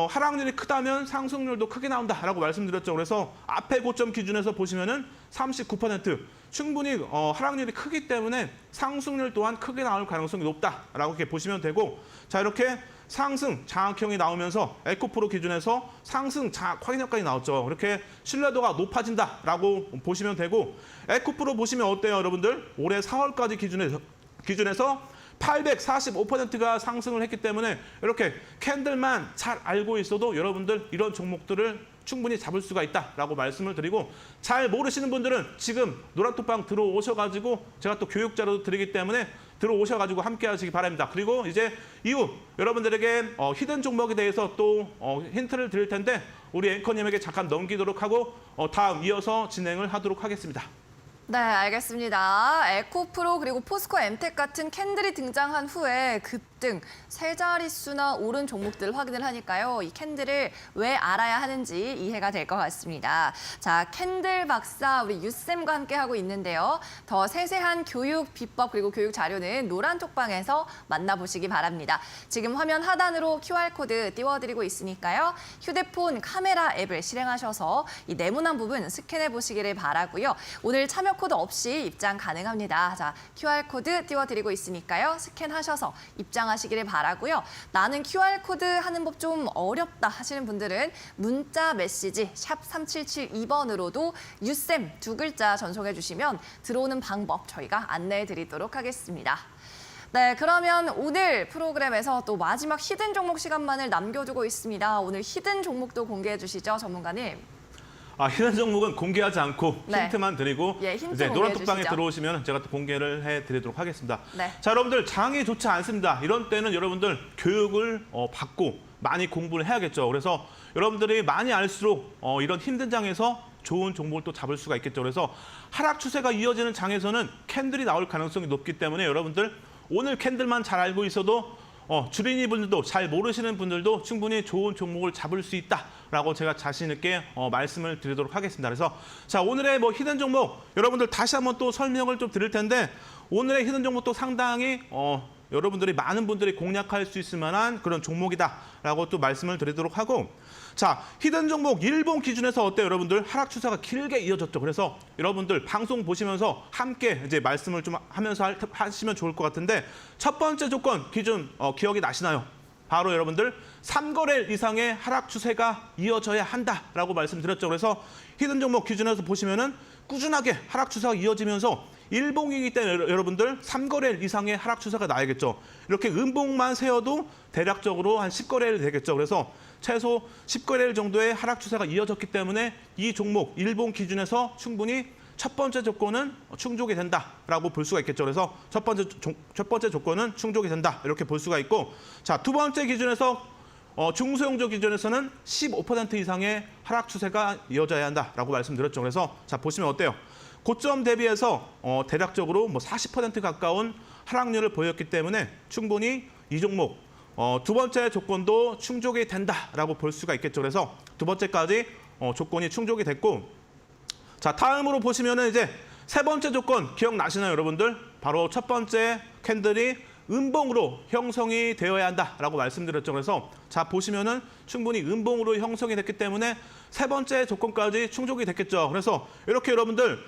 하락률이 크다면 상승률도 크게 나온다라고 말씀드렸죠. 그래서 앞에 고점 기준에서 보시면은 39% 충분히 하락률이 크기 때문에 상승률 또한 크게 나올 가능성이 높다라고 이렇게 보시면 되고 자 이렇게 상승 장악형이 나오면서 에코프로 기준에서 상승 장악 확인형까지 나왔죠. 이렇게 신뢰도가 높아진다라고 보시면 되고 에코프로 보시면 어때요, 여러분들? 올해 4월까지 기준에서 845%가 상승을 했기 때문에 이렇게 캔들만 잘 알고 있어도 여러분들 이런 종목들을 충분히 잡을 수가 있다라고 말씀을 드리고 잘 모르시는 분들은 지금 노란톡방 들어오셔가지고 제가 또 교육자료도 드리기 때문에 들어오셔가지고 함께 하시기 바랍니다. 그리고 이제 이후 여러분들에게 히든 종목에 대해서 또 힌트를 드릴 텐데 우리 앵커님에게 잠깐 넘기도록 하고 다음 이어서 진행을 하도록 하겠습니다. 네, 알겠습니다. 에코프로 그리고 포스코 엠텍 같은 캔들이 등장한 후에 급등, 세 자릿수나 오른 종목들 확인을 하니까요. 이 캔들을 왜 알아야 하는지 이해가 될 것 같습니다. 자, 캔들 박사 우리 유쌤과 함께하고 있는데요. 더 세세한 교육 비법 그리고 교육 자료는 노란 톡방에서 만나보시기 바랍니다. 지금 화면 하단으로 QR코드 띄워드리고 있으니까요. 휴대폰 카메라 앱을 실행하셔서 이 네모난 부분 스캔해 보시기를 바라고요. 오늘 참여 코드 없이 입장 가능합니다. 자, QR코드 띄워드리고 있으니까요. 스캔하셔서 입장하시기를 바라고요. 나는 QR코드 하는 법 좀 어렵다 하시는 분들은 문자 메시지 샵 3772번으로도 유쌤 두 글자 전송해 주시면 들어오는 방법 저희가 안내해 드리도록 하겠습니다. 네, 그러면 오늘 프로그램에서 또 마지막 히든 종목 시간만을 남겨두고 있습니다. 오늘 히든 종목도 공개해 주시죠, 전문가님. 히든 종목은 공개하지 않고 네. 힌트만 드리고 예, 힌트 이제 노란 톡방에 공개해 들어오시면 제가 또 공개를 해드리도록 하겠습니다. 네. 자, 여러분들 장이 좋지 않습니다. 이런 때는 여러분들 교육을 받고 많이 공부를 해야겠죠. 그래서 여러분들이 많이 알수록 이런 힘든 장에서 좋은 종목을 또 잡을 수가 있겠죠. 그래서 하락 추세가 이어지는 장에서는 캔들이 나올 가능성이 높기 때문에 여러분들 오늘 캔들만 잘 알고 있어도 주린이 분들도 잘 모르시는 분들도 충분히 좋은 종목을 잡을 수 있다라고 제가 자신 있게 말씀을 드리도록 하겠습니다. 그래서 자, 오늘의 히든 종목 여러분들 다시 한번 또 설명을 좀 드릴 텐데 오늘의 히든 종목도 상당히 여러분들이 많은 분들이 공략할 수 있을 만한 그런 종목이다라고 또 말씀을 드리도록 하고 자, 히든 종목 일본 기준에서 어때요, 여러분들? 하락 추세가 길게 이어졌죠. 그래서 여러분들 방송 보시면서 함께 이제 말씀을 좀 하면서 하시면 좋을 것 같은데 첫 번째 조건 기준 기억이 나시나요? 바로 여러분들 3거래일 이상의 하락 추세가 이어져야 한다라고 말씀드렸죠. 그래서 히든 종목 기준에서 보시면은 꾸준하게 하락 추세가 이어지면서 일봉이기 때문에 여러분들 3거래일 이상의 하락 추세가 나야겠죠. 이렇게 음봉만 세어도 대략적으로 한 10거래일 되겠죠. 그래서 최소 10거래일 정도의 하락 추세가 이어졌기 때문에 이 종목 일봉 기준에서 충분히 첫 번째 조건은 충족이 된다라고 볼 수가 있겠죠. 그래서 첫 번째 조건은 충족이 된다 이렇게 볼 수가 있고 자, 두 번째 기준에서 중소형주 기준에서는 15% 이상의 하락 추세가 이어져야 한다라고 말씀드렸죠. 그래서 자, 보시면 어때요? 고점 대비해서 대략적으로 40% 가까운 하락률을 보였기 때문에 충분히 이 종목 두 번째 조건도 충족이 된다라고 볼 수가 있겠죠. 그래서 두 번째까지 조건이 충족이 됐고 자, 다음으로 보시면은 이제 세 번째 조건 기억나시나요, 여러분들? 바로 첫 번째 캔들이 음봉으로 형성이 되어야 한다라고 말씀드렸죠. 그래서 자, 보시면은 충분히 음봉으로 형성이 됐기 때문에 세 번째 조건까지 충족이 됐겠죠. 그래서 이렇게 여러분들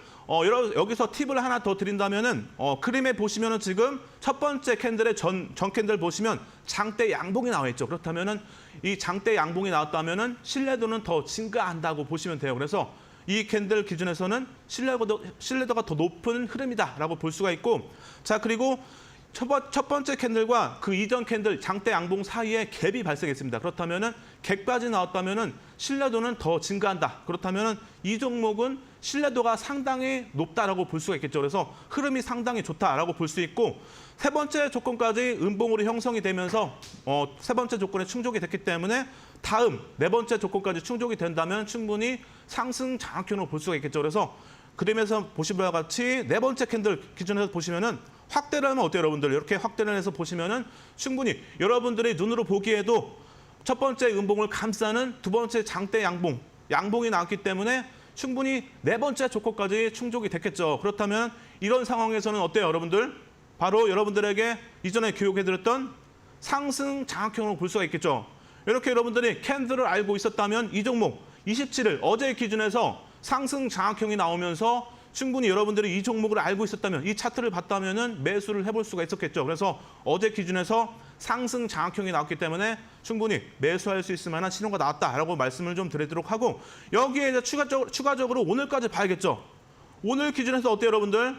여기서 팁을 하나 더 드린다면은 그림에 보시면은 지금 첫 번째 캔들의 전 캔들 보시면 장대 양봉이 나와 있죠. 그렇다면은 이 장대 양봉이 나왔다면은 신뢰도는 더 증가한다고 보시면 돼요. 그래서 이 캔들 기준에서는 신뢰도가 더 높은 흐름이다라고 볼 수가 있고 자, 그리고 첫 번째 캔들과 그 이전 캔들 장대 양봉 사이에 갭이 발생했습니다. 그렇다면은 갭까지 나왔다면은 신뢰도는 더 증가한다. 그렇다면은 이 종목은 신뢰도가 상당히 높다라고 볼 수가 있겠죠. 그래서 흐름이 상당히 좋다라고 볼 수 있고 세 번째 조건까지 음봉으로 형성이 되면서 세 번째 조건에 충족이 됐기 때문에 다음 네 번째 조건까지 충족이 된다면 충분히 상승 장악형으로 볼 수가 있겠죠. 그래서 그림에서 보신 바와 같이 네 번째 캔들 기준에서 보시면은 확대를 하면 어때요, 여러분들? 이렇게 확대를 해서 보시면은 충분히 여러분들의 눈으로 보기에도 첫 번째 음봉을 감싸는 두 번째 장대 양봉이 나왔기 때문에 충분히 네 번째 조건까지 충족이 됐겠죠. 그렇다면 이런 상황에서는 어때요, 여러분들? 바로 여러분들에게 이전에 교육해드렸던 상승 장악형으로 볼 수가 있겠죠. 이렇게 여러분들이 캔들을 알고 있었다면 이 종목 27일 어제 기준에서 상승 장악형이 나오면서 충분히 여러분들이 이 종목을 알고 있었다면 이 차트를 봤다면은 매수를 해볼 수가 있었겠죠. 그래서 어제 기준에서 상승 장악형이 나왔기 때문에 충분히 매수할 수 있을 만한 신호가 나왔다라고 말씀을 좀 드리도록 하고 여기에 이제 추가적으로 오늘까지 봐야겠죠. 오늘 기준에서 어때요, 여러분들?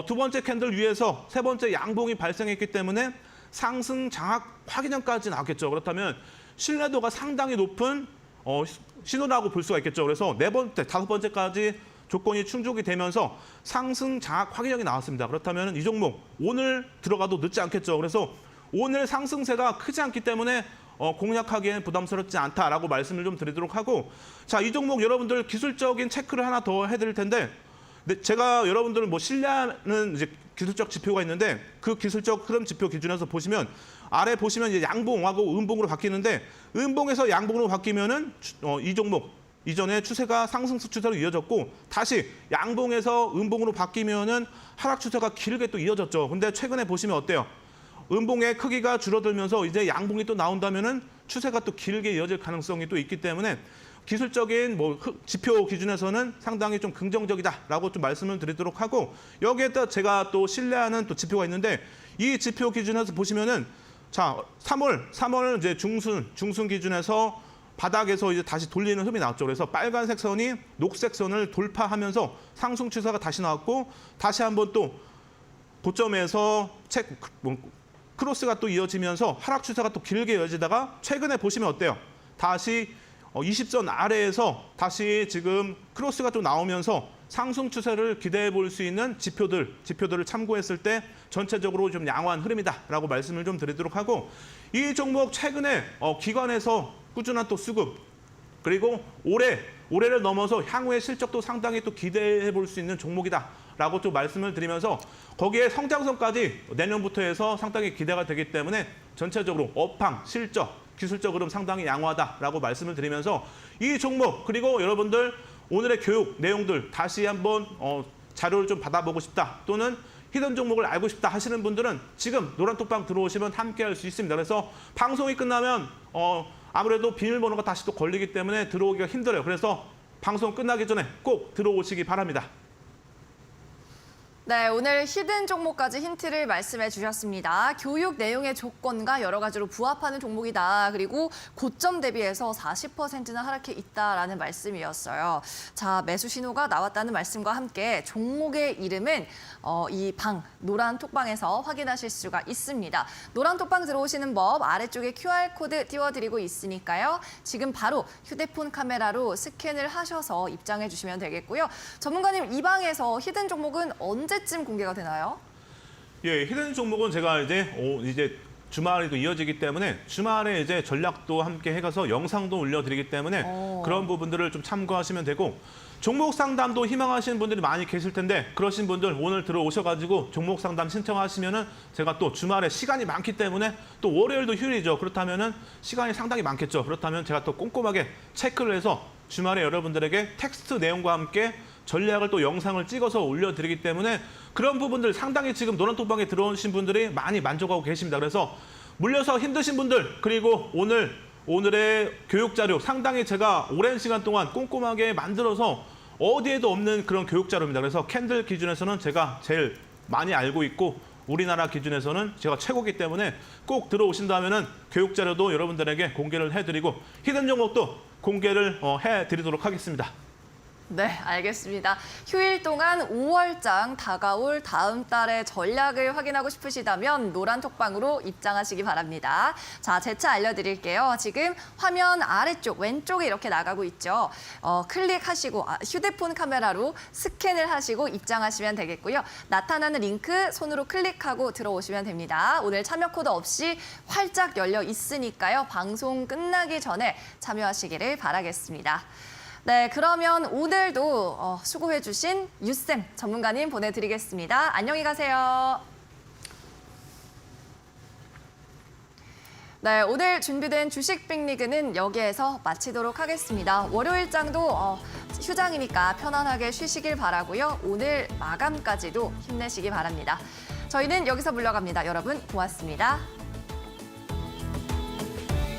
두 번째 캔들 위에서 세 번째 양봉이 발생했기 때문에 상승 장악 확인형까지 나왔겠죠. 그렇다면 신뢰도가 상당히 높은 신호라고 볼 수가 있겠죠. 그래서 네 번째, 다섯 번째까지 조건이 충족이 되면서 상승 장악 확인형이 나왔습니다. 그렇다면 이 종목 오늘 들어가도 늦지 않겠죠. 그래서 오늘 상승세가 크지 않기 때문에 공략하기엔 부담스럽지 않다라고 말씀을 좀 드리도록 하고 자, 이 종목 여러분들 기술적인 체크를 하나 더 해드릴 텐데 근데 제가 여러분들을 뭐 신뢰하는 이제 기술적 지표가 있는데 그 기술적 흐름 지표 기준에서 보시면 아래 보시면 이제 양봉하고 음봉으로 바뀌는데 음봉에서 양봉으로 바뀌면은 이 종목 이전에 추세가 상승 추세로 이어졌고 다시 양봉에서 음봉으로 바뀌면은 하락 추세가 길게 또 이어졌죠. 근데 최근에 보시면 어때요? 음봉의 크기가 줄어들면서 이제 양봉이 또 나온다면은 추세가 또 길게 이어질 가능성이 또 있기 때문에 기술적인 뭐 지표 기준에서는 상당히 좀 긍정적이다라고 좀 말씀을 드리도록 하고 여기에다 제가 또 신뢰하는 또 지표가 있는데 이 지표 기준에서 보시면은 자 3월 이제 중순 기준에서 바닥에서 이제 다시 돌리는 흐름이 나왔죠. 그래서 빨간색 선이 녹색 선을 돌파하면서 상승 추세가 다시 나왔고 다시 한번 또 고점에서 크로스가 또 이어지면서 하락 추세가 또 길게 이어지다가 최근에 보시면 어때요? 다시 20선 아래에서 다시 지금 크로스가 또 나오면서 상승 추세를 기대해 볼 수 있는 지표들을 참고했을 때 전체적으로 좀 양호한 흐름이다라고 말씀을 좀 드리도록 하고 이 종목 최근에 기관에서 꾸준한 또 수급 그리고 올해를 넘어서 향후의 실적도 상당히 또 기대해 볼 수 있는 종목이다라고 또 말씀을 드리면서 거기에 성장성까지 내년부터 해서 상당히 기대가 되기 때문에 전체적으로 업황, 실적, 기술적 흐름 상당히 양호하다라고 말씀을 드리면서 이 종목 그리고 여러분들 오늘의 교육 내용들 다시 한번 자료를 좀 받아보고 싶다 또는 히든 종목을 알고 싶다 하시는 분들은 지금 노란톡방 들어오시면 함께 할 수 있습니다. 그래서 방송이 끝나면 아무래도 비밀번호가 다시 또 걸리기 때문에 들어오기가 힘들어요. 그래서 방송 끝나기 전에 꼭 들어오시기 바랍니다. 네, 오늘 히든 종목까지 힌트를 말씀해 주셨습니다. 교육 내용의 조건과 여러 가지로 부합하는 종목이다. 그리고 고점 대비해서 40%나 하락해 있다라는 말씀이었어요. 자, 매수 신호가 나왔다는 말씀과 함께 종목의 이름은 이 노란 톡방에서 확인하실 수가 있습니다. 노란 톡방 들어오시는 법 아래쪽에 QR코드 띄워드리고 있으니까요. 지금 바로 휴대폰 카메라로 스캔을 하셔서 입장해 주시면 되겠고요. 전문가님, 이 방에서 히든 종목은 언제쯤 공개가 되나요? 예, 히든 종목은 제가 이제 주말에도 이어지기 때문에 주말에 이제 전략도 함께 해가서 영상도 올려드리기 때문에 그런 부분들을 좀 참고하시면 되고 종목 상담도 희망하시는 분들이 많이 계실 텐데 그러신 분들 오늘 들어오셔가지고 종목 상담 신청하시면은 제가 또 주말에 시간이 많기 때문에 또 월요일도 휴일이죠. 그렇다면은 시간이 상당히 많겠죠. 그렇다면 제가 또 꼼꼼하게 체크를 해서 주말에 여러분들에게 텍스트 내용과 함께 전략을 또 영상을 찍어서 올려드리기 때문에 그런 부분들 상당히 지금 노란톡방에 들어오신 분들이 많이 만족하고 계십니다. 그래서 물려서 힘드신 분들 그리고 오늘의 교육 자료 상당히 제가 오랜 시간 동안 꼼꼼하게 만들어서 어디에도 없는 그런 교육 자료입니다. 그래서 캔들 기준에서는 제가 제일 많이 알고 있고 우리나라 기준에서는 제가 최고기 때문에 꼭 들어오신다면은 교육 자료도 여러분들에게 공개를 해드리고 히든 종목도 공개를 해드리도록 하겠습니다. 네, 알겠습니다. 휴일 동안 5월장 다가올 다음 달의 전략을 확인하고 싶으시다면 노란 톡방으로 입장하시기 바랍니다. 자, 재차 알려드릴게요. 지금 화면 아래쪽 왼쪽에 이렇게 나가고 있죠. 클릭하시고 휴대폰 카메라로 스캔을 하시고 입장하시면 되겠고요. 나타나는 링크 손으로 클릭하고 들어오시면 됩니다. 오늘 참여 코드 없이 활짝 열려 있으니까요. 방송 끝나기 전에 참여하시기를 바라겠습니다. 네, 그러면 오늘도 수고해주신 유쌤 전문가님 보내드리겠습니다. 안녕히 가세요. 네, 오늘 준비된 주식 빅리그는 여기에서 마치도록 하겠습니다. 월요일장도 휴장이니까 편안하게 쉬시길 바라고요. 오늘 마감까지도 힘내시기 바랍니다. 저희는 여기서 물러갑니다. 여러분 고맙습니다.